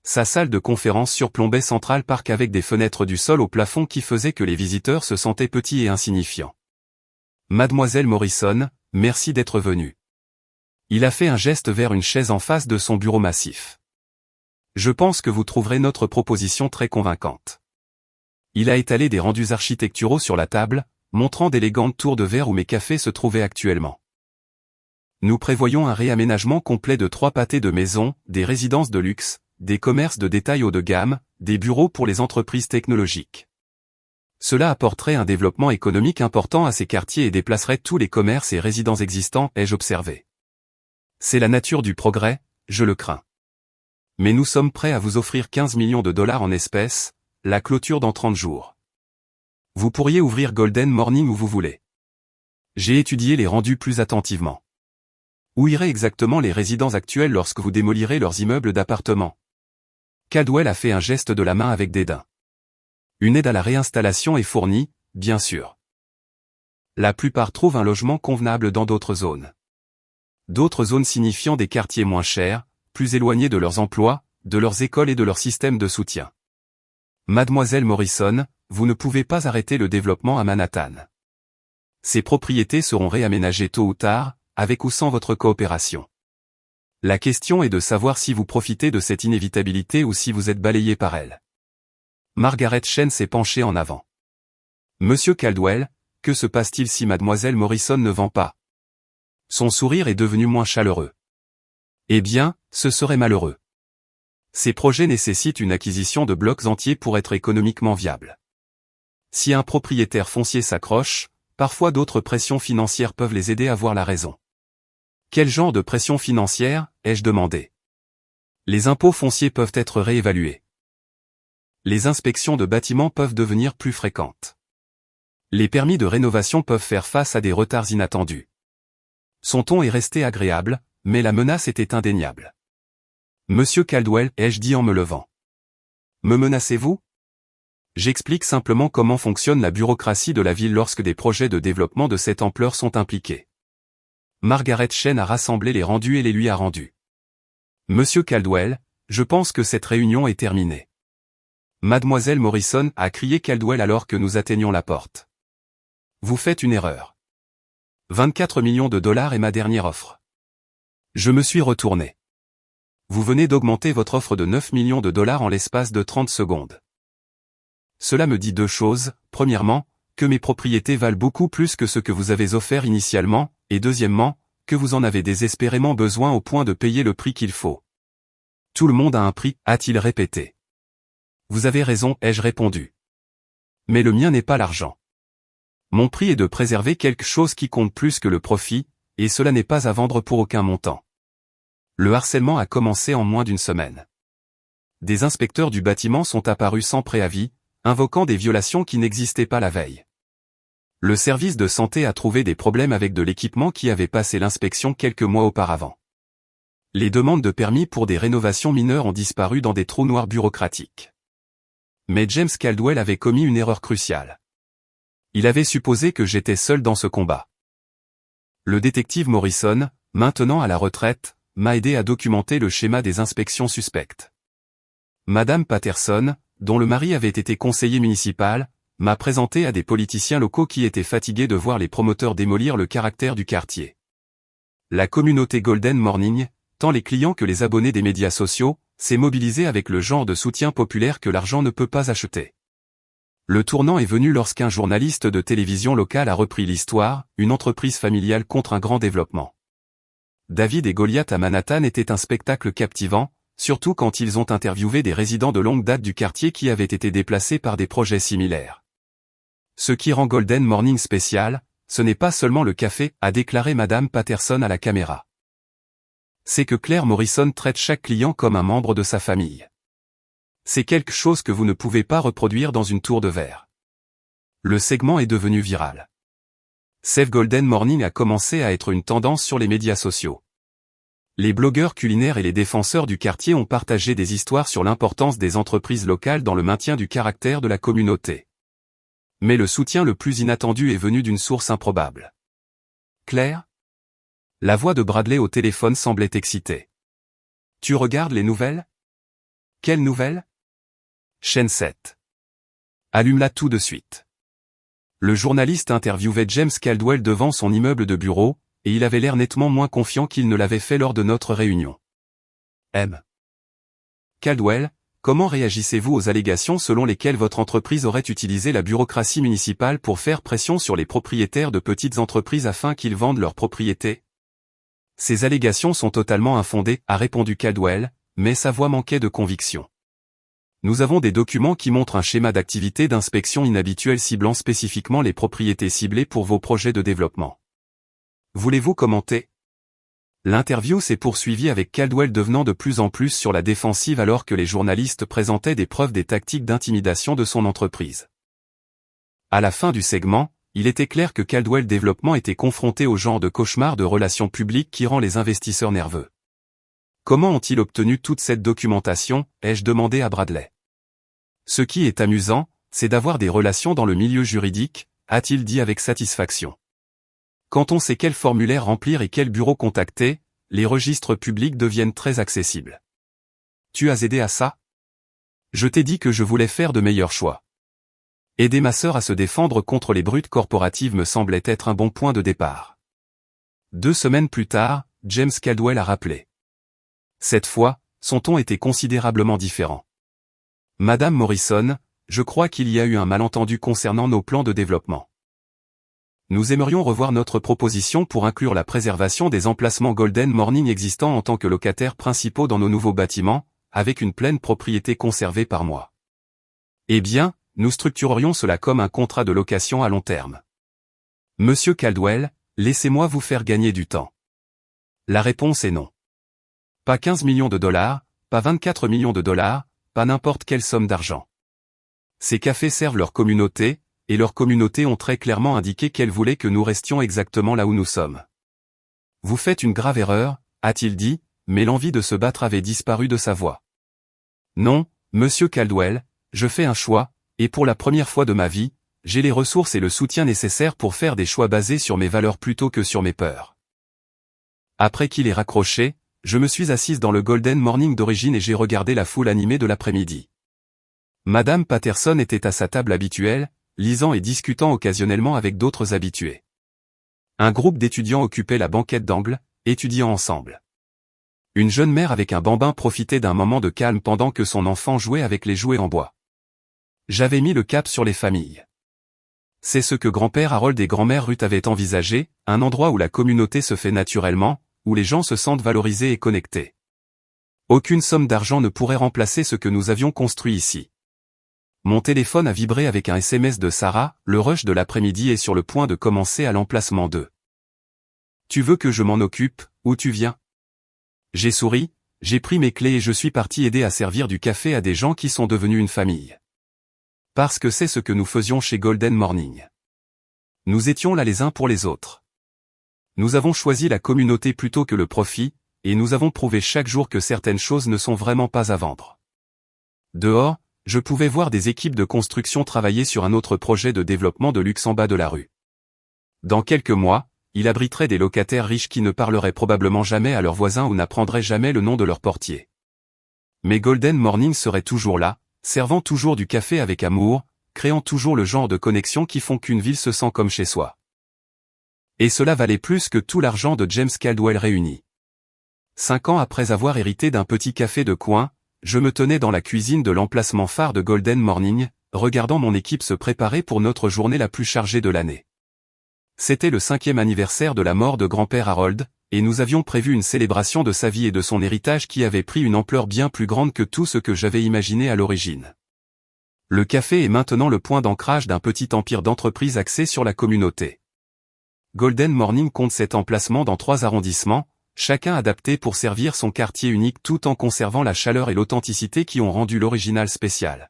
Sa salle de conférence surplombait Central Park avec des fenêtres du sol au plafond qui faisaient que les visiteurs se sentaient petits et insignifiants. Mademoiselle Morrison, merci d'être venue. Il a fait un geste vers une chaise en face de son bureau massif. Je pense que vous trouverez notre proposition très convaincante. Il a étalé des rendus architecturaux sur la table, montrant d'élégantes tours de verre où mes cafés se trouvaient actuellement. Nous prévoyons un réaménagement complet de 3 pâtés de maison, des résidences de luxe, des commerces de détail haut de gamme, des bureaux pour les entreprises technologiques. Cela apporterait un développement économique important à ces quartiers et déplacerait tous les commerces et résidences existants, ai-je observé. C'est la nature du progrès, je le crains. Mais nous sommes prêts à vous offrir 15 millions de dollars en espèces, la clôture dans 30 jours. Vous pourriez ouvrir Golden Morning où vous voulez. J'ai étudié les rendus plus attentivement. Où iraient exactement les résidents actuels lorsque vous démolirez leurs immeubles d'appartements? Caldwell a fait un geste de la main avec dédain. Une aide à la réinstallation est fournie, bien sûr. La plupart trouvent un logement convenable dans d'autres zones. D'autres zones signifiant des quartiers moins chers, plus éloignés de leurs emplois, de leurs écoles et de leur système de soutien. Mademoiselle Morrison, vous ne pouvez pas arrêter le développement à Manhattan. Ces propriétés seront réaménagées tôt ou tard, avec ou sans votre coopération. La question est de savoir si vous profitez de cette inévitabilité ou si vous êtes balayé par elle. Margaret Chen s'est penchée en avant. Monsieur Caldwell, que se passe-t-il si mademoiselle Morrison ne vend pas? Son sourire est devenu moins chaleureux. Eh bien, ce serait malheureux. Ces projets nécessitent une acquisition de blocs entiers pour être économiquement viables. Si un propriétaire foncier s'accroche, parfois d'autres pressions financières peuvent les aider à voir la raison. Quel genre de pression financière, ai-je demandé? Les impôts fonciers peuvent être réévalués. Les inspections de bâtiments peuvent devenir plus fréquentes. Les permis de rénovation peuvent faire face à des retards inattendus. Son ton est resté agréable, mais la menace était indéniable. Monsieur Caldwell, ai-je dit en me levant. Me menacez-vous? J'explique simplement comment fonctionne la bureaucratie de la ville lorsque des projets de développement de cette ampleur sont impliqués. Margaret Chen a rassemblé les rendus et les lui a rendus. Monsieur Caldwell, je pense que cette réunion est terminée. Mademoiselle Morrison, a crié Caldwell alors que nous atteignions la porte. Vous faites une erreur. 24 millions de dollars est ma dernière offre. Je me suis retourné. Vous venez d'augmenter votre offre de 9 millions de dollars en l'espace de 30 secondes. Cela me dit 2 choses, premièrement, que mes propriétés valent beaucoup plus que ce que vous avez offert initialement, et deuxièmement, que vous en avez désespérément besoin au point de payer le prix qu'il faut. Tout le monde a un prix, a-t-il répété. Vous avez raison, ai-je répondu. Mais le mien n'est pas l'argent. Mon prix est de préserver quelque chose qui compte plus que le profit, et cela n'est pas à vendre pour aucun montant. Le harcèlement a commencé en moins d'une semaine. Des inspecteurs du bâtiment sont apparus sans préavis, invoquant des violations qui n'existaient pas la veille. Le service de santé a trouvé des problèmes avec de l'équipement qui avait passé l'inspection quelques mois auparavant. Les demandes de permis pour des rénovations mineures ont disparu dans des trous noirs bureaucratiques. Mais James Caldwell avait commis une erreur cruciale. Il avait supposé que j'étais seul dans ce combat. Le détective Morrison, maintenant à la retraite, m'a aidé à documenter le schéma des inspections suspectes. Madame Patterson, dont le mari avait été conseiller municipal, m'a présenté à des politiciens locaux qui étaient fatigués de voir les promoteurs démolir le caractère du quartier. La communauté Golden Morning, tant les clients que les abonnés des médias sociaux, s'est mobilisée avec le genre de soutien populaire que l'argent ne peut pas acheter. Le tournant est venu lorsqu'un journaliste de télévision locale a repris l'histoire, une entreprise familiale contre un grand développement. David et Goliath à Manhattan était un spectacle captivant, surtout quand ils ont interviewé des résidents de longue date du quartier qui avaient été déplacés par des projets similaires. Ce qui rend Golden Morning spécial, ce n'est pas seulement le café, a déclaré Madame Patterson à la caméra. C'est que Claire Morrison traite chaque client comme un membre de sa famille. C'est quelque chose que vous ne pouvez pas reproduire dans une tour de verre. Le segment est devenu viral. Save Golden Morning a commencé à être une tendance sur les médias sociaux. Les blogueurs culinaires et les défenseurs du quartier ont partagé des histoires sur l'importance des entreprises locales dans le maintien du caractère de la communauté. Mais le soutien le plus inattendu est venu d'une source improbable. Claire ? La voix de Bradley au téléphone semblait excitée. Tu regardes les nouvelles ? Quelles nouvelles ? Chaîne 7. Allume-la tout de suite. Le journaliste interviewait James Caldwell devant son immeuble de bureau, et il avait l'air nettement moins confiant qu'il ne l'avait fait lors de notre réunion. M. Caldwell, comment réagissez-vous aux allégations selon lesquelles votre entreprise aurait utilisé la bureaucratie municipale pour faire pression sur les propriétaires de petites entreprises afin qu'ils vendent leurs propriétés ? Ces allégations sont totalement infondées, a répondu Caldwell, mais sa voix manquait de conviction. Nous avons des documents qui montrent un schéma d'activité d'inspection inhabituel ciblant spécifiquement les propriétés ciblées pour vos projets de développement. Voulez-vous commenter ? L'interview s'est poursuivie avec Caldwell devenant de plus en plus sur la défensive alors que les journalistes présentaient des preuves des tactiques d'intimidation de son entreprise. À la fin du segment, il était clair que Caldwell Développement était confronté au genre de cauchemar de relations publiques qui rend les investisseurs nerveux. Comment ont-ils obtenu toute cette documentation, ai-je demandé à Bradley. Ce qui est amusant, c'est d'avoir des relations dans le milieu juridique, a-t-il dit avec satisfaction. Quand on sait quel formulaire remplir et quel bureau contacter, les registres publics deviennent très accessibles. Tu as aidé à ça ? Je t'ai dit que je voulais faire de meilleurs choix. Aider ma sœur à se défendre contre les brutes corporatives me semblait être un bon point de départ. 2 semaines plus tard, James Caldwell a rappelé. Cette fois, son ton était considérablement différent. Madame Morrison, je crois qu'il y a eu un malentendu concernant nos plans de développement. Nous aimerions revoir notre proposition pour inclure la préservation des emplacements Golden Morning existants en tant que locataires principaux dans nos nouveaux bâtiments, avec une pleine propriété conservée par mois. Eh bien, nous structurerions cela comme un contrat de location à long terme. Monsieur Caldwell, laissez-moi vous faire gagner du temps. La réponse est non. Pas 15 millions de dollars, pas 24 millions de dollars, pas n'importe quelle somme d'argent. Ces cafés servent leur communauté, et leur communauté ont très clairement indiqué qu'elle voulait que nous restions exactement là où nous sommes. Vous faites une grave erreur, a-t-il dit, mais l'envie de se battre avait disparu de sa voix. Non, monsieur Caldwell, je fais un choix, et pour la première fois de ma vie, j'ai les ressources et le soutien nécessaires pour faire des choix basés sur mes valeurs plutôt que sur mes peurs. Après qu'il ait raccroché, je me suis assise dans le Golden Morning d'origine et j'ai regardé la foule animée de l'après-midi. Madame Patterson était à sa table habituelle, lisant et discutant occasionnellement avec d'autres habitués. Un groupe d'étudiants occupait la banquette d'angle, étudiant ensemble. Une jeune mère avec un bambin profitait d'un moment de calme pendant que son enfant jouait avec les jouets en bois. J'avais mis le cap sur les familles. C'est ce que grand-père Harold et grand-mère Ruth avaient envisagé, un endroit où la communauté se fait naturellement, où les gens se sentent valorisés et connectés. Aucune somme d'argent ne pourrait remplacer ce que nous avions construit ici. Mon téléphone a vibré avec un SMS de Sarah, le rush de l'après-midi est sur le point de commencer à l'emplacement 2. Tu veux que je m'en occupe, où tu viens? J'ai souri, j'ai pris mes clés et je suis parti aider à servir du café à des gens qui sont devenus une famille. Parce que c'est ce que nous faisions chez Golden Morning. Nous étions là les uns pour les autres. Nous avons choisi la communauté plutôt que le profit, et nous avons prouvé chaque jour que certaines choses ne sont vraiment pas à vendre. Dehors, je pouvais voir des équipes de construction travailler sur un autre projet de développement de luxe en bas de la rue. Dans quelques mois, il abriterait des locataires riches qui ne parleraient probablement jamais à leurs voisins ou n'apprendraient jamais le nom de leur portier. Mais Golden Morning serait toujours là, servant toujours du café avec amour, créant toujours le genre de connexions qui font qu'une ville se sent comme chez soi. Et cela valait plus que tout l'argent de James Caldwell réuni. 5 ans après avoir hérité d'un petit café de coin, je me tenais dans la cuisine de l'emplacement phare de Golden Morning, regardant mon équipe se préparer pour notre journée la plus chargée de l'année. C'était le 5e anniversaire de la mort de grand-père Harold, et nous avions prévu une célébration de sa vie et de son héritage qui avait pris une ampleur bien plus grande que tout ce que j'avais imaginé à l'origine. Le café est maintenant le point d'ancrage d'un petit empire d'entreprises axé sur la communauté. Golden Morning compte 7 emplacements dans 3 arrondissements, chacun adapté pour servir son quartier unique tout en conservant la chaleur et l'authenticité qui ont rendu l'original spécial.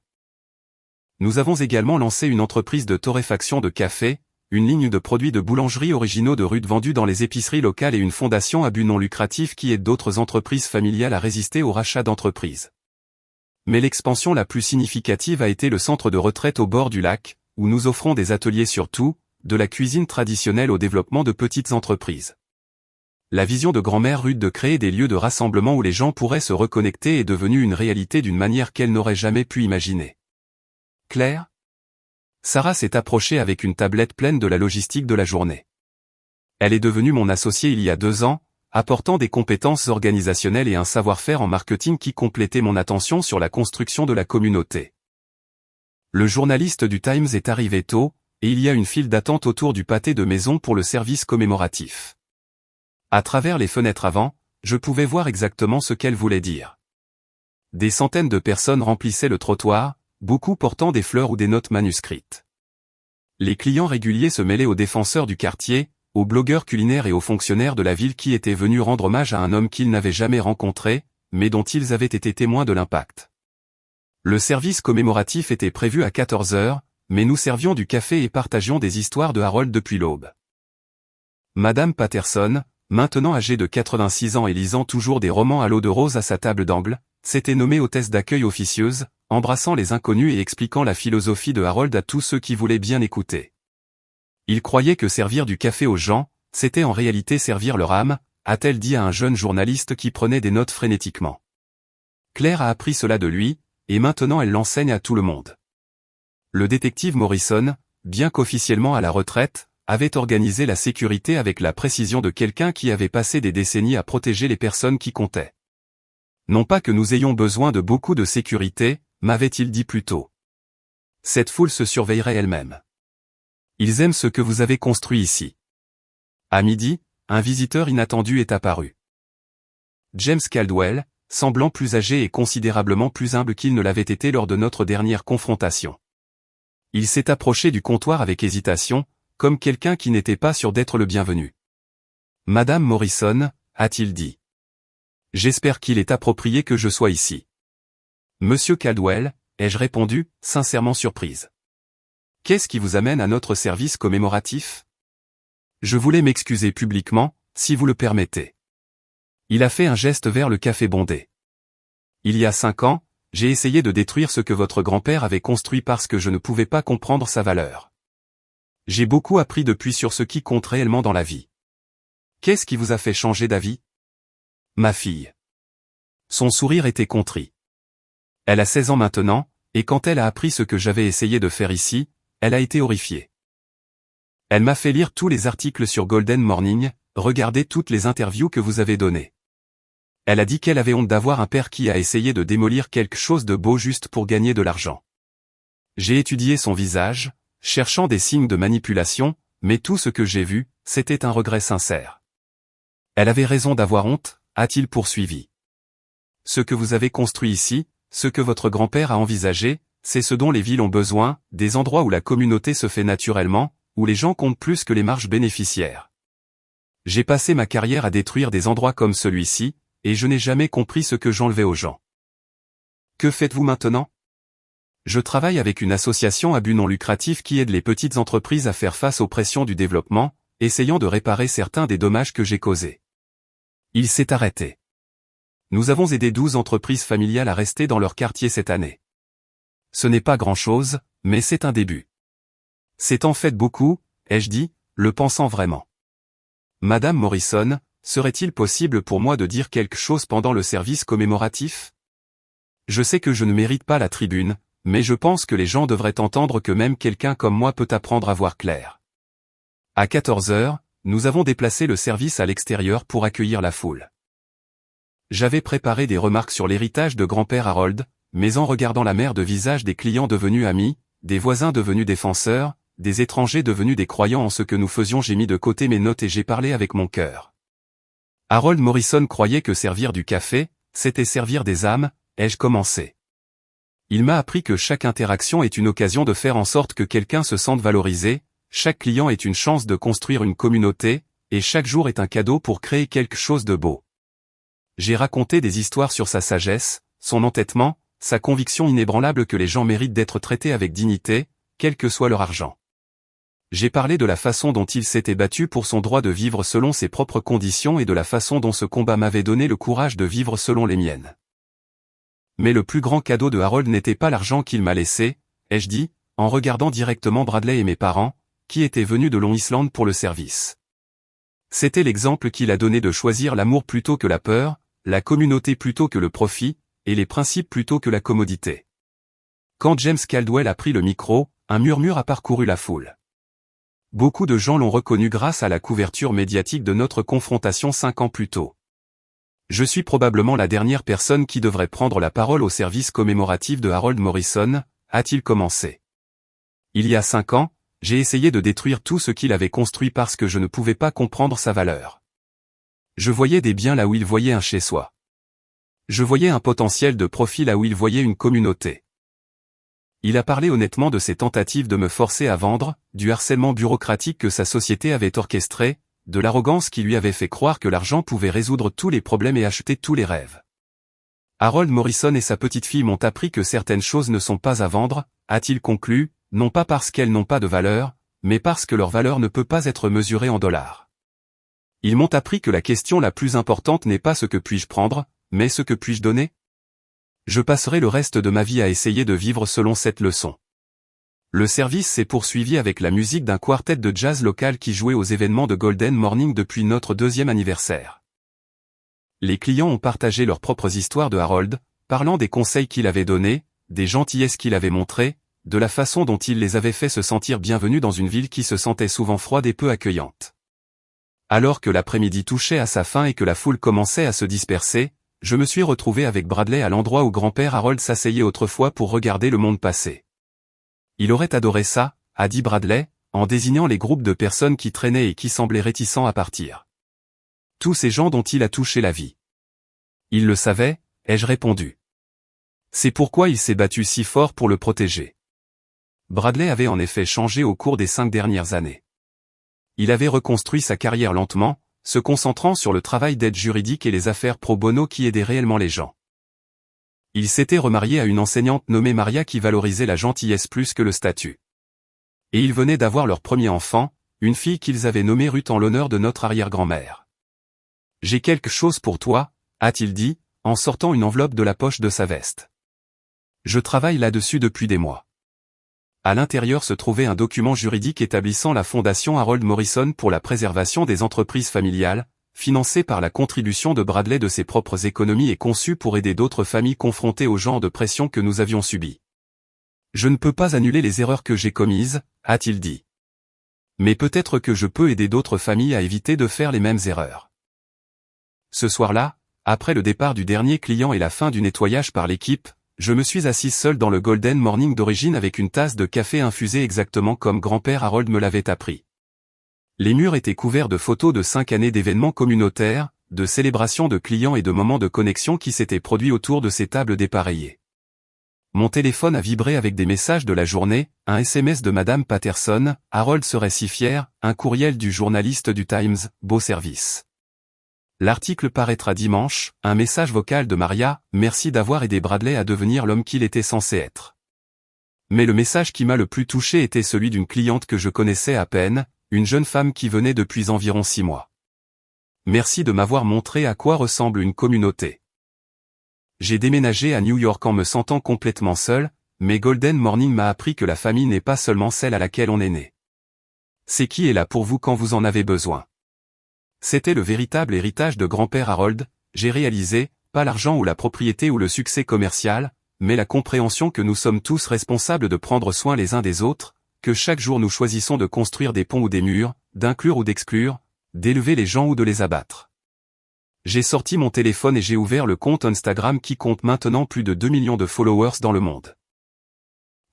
Nous avons également lancé une entreprise de torréfaction de café, une ligne de produits de boulangerie originaux de Rude vendus dans les épiceries locales et une fondation à but non lucratif qui aide d'autres entreprises familiales à résister au rachat d'entreprises. Mais l'expansion la plus significative a été le centre de retraite au bord du lac, où nous offrons des ateliers sur tout, de la cuisine traditionnelle au développement de petites entreprises. La vision de grand-mère Rude de créer des lieux de rassemblement où les gens pourraient se reconnecter est devenue une réalité d'une manière qu'elle n'aurait jamais pu imaginer. Claire? Sarah s'est approchée avec une tablette pleine de la logistique de la journée. Elle est devenue mon associée il y a 2 ans, apportant des compétences organisationnelles et un savoir-faire en marketing qui complétait mon attention sur la construction de la communauté. Le journaliste du Times est arrivé tôt, et il y a une file d'attente autour du pâté de maison pour le service commémoratif. À travers les fenêtres avant, je pouvais voir exactement ce qu'elle voulait dire. Des centaines de personnes remplissaient le trottoir, beaucoup portant des fleurs ou des notes manuscrites. Les clients réguliers se mêlaient aux défenseurs du quartier, aux blogueurs culinaires et aux fonctionnaires de la ville qui étaient venus rendre hommage à un homme qu'ils n'avaient jamais rencontré, mais dont ils avaient été témoins de l'impact. Le service commémoratif était prévu à 14 heures, mais nous servions du café et partagions des histoires de Harold depuis l'aube. Madame Patterson, maintenant âgée de 86 ans et lisant toujours des romans à l'eau de rose à sa table d'angle, s'était nommée hôtesse d'accueil officieuse, embrassant les inconnus et expliquant la philosophie de Harold à tous ceux qui voulaient bien écouter. Il croyait que servir du café aux gens, c'était en réalité servir leur âme, a-t-elle dit à un jeune journaliste qui prenait des notes frénétiquement. Claire a appris cela de lui, et maintenant elle l'enseigne à tout le monde. Le détective Morrison, bien qu'officiellement à la retraite, avait organisé la sécurité avec la précision de quelqu'un qui avait passé des décennies à protéger les personnes qui comptaient. Non pas que nous ayons besoin de beaucoup de sécurité, m'avait-il dit plus tôt. Cette foule se surveillerait elle-même. Ils aiment ce que vous avez construit ici. À midi, un visiteur inattendu est apparu. James Caldwell, semblant plus âgé et considérablement plus humble qu'il ne l'avait été lors de notre dernière confrontation. Il s'est approché du comptoir avec hésitation, comme quelqu'un qui n'était pas sûr d'être le bienvenu. Madame Morrison, a-t-il dit. J'espère qu'il est approprié que je sois ici. Monsieur Caldwell, ai-je répondu, sincèrement surprise. Qu'est-ce qui vous amène à notre service commémoratif? Je voulais m'excuser publiquement, si vous le permettez. Il a fait un geste vers le café bondé. Il y a 5 ans, j'ai essayé de détruire ce que votre grand-père avait construit parce que je ne pouvais pas comprendre sa valeur. J'ai beaucoup appris depuis sur ce qui compte réellement dans la vie. Qu'est-ce qui vous a fait changer d'avis? Ma fille. Son sourire était contrit. Elle a 16 ans maintenant, et quand elle a appris ce que j'avais essayé de faire ici, elle a été horrifiée. Elle m'a fait lire tous les articles sur Golden Morning, regarder toutes les interviews que vous avez données. Elle a dit qu'elle avait honte d'avoir un père qui a essayé de démolir quelque chose de beau juste pour gagner de l'argent. J'ai étudié son visage, cherchant des signes de manipulation, mais tout ce que j'ai vu, c'était un regret sincère. Elle avait raison d'avoir honte, a-t-il poursuivi. Ce que vous avez construit ici, ce que votre grand-père a envisagé, c'est ce dont les villes ont besoin, des endroits où la communauté se fait naturellement, où les gens comptent plus que les marges bénéficiaires. J'ai passé ma carrière à détruire des endroits comme celui-ci, et je n'ai jamais compris ce que j'enlevais aux gens. Que faites-vous maintenant? Je travaille avec une association à but non lucratif qui aide les petites entreprises à faire face aux pressions du développement, essayant de réparer certains des dommages que j'ai causés. Il s'est arrêté. Nous avons aidé 12 entreprises familiales à rester dans leur quartier cette année. Ce n'est pas grand-chose, mais c'est un début. C'est en fait beaucoup, ai-je dit, le pensant vraiment. Madame Morrison, serait-il possible pour moi de dire quelque chose pendant le service commémoratif? Je sais que je ne mérite pas la tribune, mais je pense que les gens devraient entendre que même quelqu'un comme moi peut apprendre à voir clair. À 14 heures, nous avons déplacé le service à l'extérieur pour accueillir la foule. J'avais préparé des remarques sur l'héritage de grand-père Harold, mais en regardant la mer de visage des clients devenus amis, des voisins devenus défenseurs, des étrangers devenus des croyants en ce que nous faisions, j'ai mis de côté mes notes et j'ai parlé avec mon cœur. Harold Morrison croyait que servir du café, c'était servir des âmes, ai-je commencé. Il m'a appris que chaque interaction est une occasion de faire en sorte que quelqu'un se sente valorisé, chaque client est une chance de construire une communauté, et chaque jour est un cadeau pour créer quelque chose de beau. J'ai raconté des histoires sur sa sagesse, son entêtement, sa conviction inébranlable que les gens méritent d'être traités avec dignité, quel que soit leur argent. J'ai parlé de la façon dont il s'était battu pour son droit de vivre selon ses propres conditions et de la façon dont ce combat m'avait donné le courage de vivre selon les miennes. Mais le plus grand cadeau de Harold n'était pas l'argent qu'il m'a laissé, ai-je dit, en regardant directement Bradley et mes parents, qui étaient venus de Long Island pour le service. C'était l'exemple qu'il a donné de choisir l'amour plutôt que la peur, la communauté plutôt que le profit, et les principes plutôt que la commodité. Quand James Caldwell a pris le micro, un murmure a parcouru la foule. Beaucoup de gens l'ont reconnu grâce à la couverture médiatique de notre confrontation 5 ans plus tôt. Je suis probablement la dernière personne qui devrait prendre la parole au service commémoratif de Harold Morrison, a-t-il commencé. Il y a 5 ans, j'ai essayé de détruire tout ce qu'il avait construit parce que je ne pouvais pas comprendre sa valeur. Je voyais des biens là où il voyait un chez-soi. Je voyais un potentiel de profit là où il voyait une communauté. Il a parlé honnêtement de ses tentatives de me forcer à vendre, du harcèlement bureaucratique que sa société avait orchestré, de l'arrogance qui lui avait fait croire que l'argent pouvait résoudre tous les problèmes et acheter tous les rêves. Harold Morrison et sa petite-fille m'ont appris que certaines choses ne sont pas à vendre, a-t-il conclu, non pas parce qu'elles n'ont pas de valeur, mais parce que leur valeur ne peut pas être mesurée en dollars. Ils m'ont appris que la question la plus importante n'est pas ce que puis-je prendre, mais ce que puis-je donner? Je passerai le reste de ma vie à essayer de vivre selon cette leçon. Le service s'est poursuivi avec la musique d'un quartet de jazz local qui jouait aux événements de Golden Morning depuis notre 2e anniversaire. Les clients ont partagé leurs propres histoires de Harold, parlant des conseils qu'il avait donnés, des gentillesses qu'il avait montrées, de la façon dont il les avait fait se sentir bienvenus dans une ville qui se sentait souvent froide et peu accueillante. Alors que l'après-midi touchait à sa fin et que la foule commençait à se disperser, je me suis retrouvé avec Bradley à l'endroit où grand-père Harold s'asseyait autrefois pour regarder le monde passer. Il aurait adoré ça, a dit Bradley, en désignant les groupes de personnes qui traînaient et qui semblaient réticents à partir. Tous ces gens dont il a touché la vie. Il le savait, ai-je répondu. C'est pourquoi il s'est battu si fort pour le protéger. Bradley avait en effet changé au cours des 5 dernières années. Il avait reconstruit sa carrière lentement, se concentrant sur le travail d'aide juridique et les affaires pro bono qui aidaient réellement les gens. Il s'était remarié à une enseignante nommée Maria qui valorisait la gentillesse plus que le statut. Et ils venaient d'avoir leur premier enfant, une fille qu'ils avaient nommée Ruth en l'honneur de notre arrière-grand-mère. « J'ai quelque chose pour toi », a-t-il dit, en sortant une enveloppe de la poche de sa veste. « Je travaille là-dessus depuis des mois. » À l'intérieur se trouvait un document juridique établissant la fondation Harold Morrison pour la préservation des entreprises familiales, financée par la contribution de Bradley de ses propres économies et conçue pour aider d'autres familles confrontées au genre de pression que nous avions subi. Je ne peux pas annuler les erreurs que j'ai commises, a-t-il dit. Mais peut-être que je peux aider d'autres familles à éviter de faire les mêmes erreurs. Ce soir-là, après le départ du dernier client et la fin du nettoyage par l'équipe, je me suis assis seul dans le Golden Morning d'origine avec une tasse de café infusé exactement comme grand-père Harold me l'avait appris. Les murs étaient couverts de photos de 5 années d'événements communautaires, de célébrations de clients et de moments de connexion qui s'étaient produits autour de ces tables dépareillées. Mon téléphone a vibré avec des messages de la journée, un SMS de Madame Patterson, Harold serait si fier, un courriel du journaliste du Times, beau service. L'article paraîtra dimanche, un message vocal de Maria, merci d'avoir aidé Bradley à devenir l'homme qu'il était censé être. Mais le message qui m'a le plus touché était celui d'une cliente que je connaissais à peine, une jeune femme qui venait depuis environ 6 mois. Merci de m'avoir montré à quoi ressemble une communauté. J'ai déménagé à New York en me sentant complètement seul, mais Golden Morning m'a appris que la famille n'est pas seulement celle à laquelle on est né. C'est qui est là pour vous quand vous en avez besoin. C'était le véritable héritage de grand-père Harold, j'ai réalisé, pas l'argent ou la propriété ou le succès commercial, mais la compréhension que nous sommes tous responsables de prendre soin les uns des autres, que chaque jour nous choisissons de construire des ponts ou des murs, d'inclure ou d'exclure, d'élever les gens ou de les abattre. J'ai sorti mon téléphone et j'ai ouvert le compte Instagram qui compte maintenant plus de 2 millions de followers dans le monde.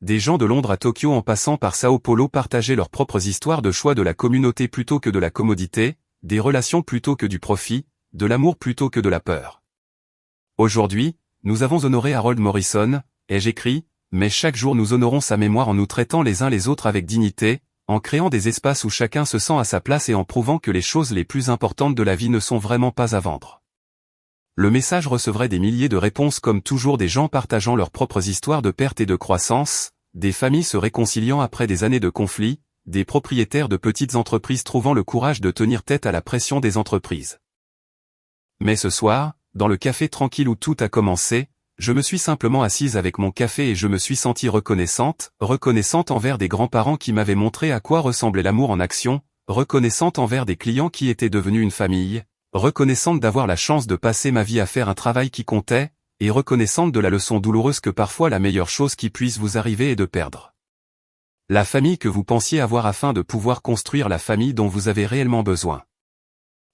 Des gens de Londres à Tokyo en passant par Sao Paulo partageaient leurs propres histoires de choix de la communauté plutôt que de la commodité, des relations plutôt que du profit, de l'amour plutôt que de la peur. Aujourd'hui, nous avons honoré Harold Morrison, et j'écris, mais chaque jour nous honorons sa mémoire en nous traitant les uns les autres avec dignité, en créant des espaces où chacun se sent à sa place et en prouvant que les choses les plus importantes de la vie ne sont vraiment pas à vendre. Le message recevrait des milliers de réponses comme toujours des gens partageant leurs propres histoires de perte et de croissance, des familles se réconciliant après des années de conflits, des propriétaires de petites entreprises trouvant le courage de tenir tête à la pression des entreprises. Mais ce soir, dans le café tranquille où tout a commencé, je me suis simplement assise avec mon café et je me suis sentie reconnaissante envers des grands-parents qui m'avaient montré à quoi ressemblait l'amour en action, reconnaissante envers des clients qui étaient devenus une famille, reconnaissante d'avoir la chance de passer ma vie à faire un travail qui comptait, et reconnaissante de la leçon douloureuse que parfois la meilleure chose qui puisse vous arriver est de perdre la famille que vous pensiez avoir afin de pouvoir construire la famille dont vous avez réellement besoin.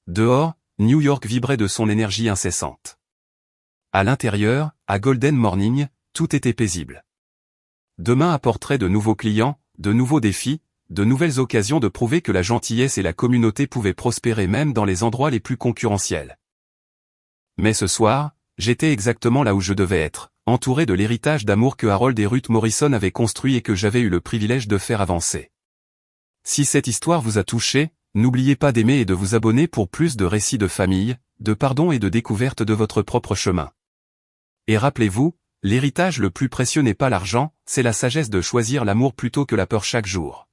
Dehors, New York vibrait de son énergie incessante. À l'intérieur, à Golden Morning, tout était paisible. Demain apporterait de nouveaux clients, de nouveaux défis, de nouvelles occasions de prouver que la gentillesse et la communauté pouvaient prospérer même dans les endroits les plus concurrentiels. Mais ce soir, j'étais exactement là où je devais être, entouré de l'héritage d'amour que Harold et Ruth Morrison avaient construit et que j'avais eu le privilège de faire avancer. Si cette histoire vous a touché, n'oubliez pas d'aimer et de vous abonner pour plus de récits de famille, de pardon et de découverte de votre propre chemin. Et rappelez-vous, l'héritage le plus précieux n'est pas l'argent, c'est la sagesse de choisir l'amour plutôt que la peur chaque jour.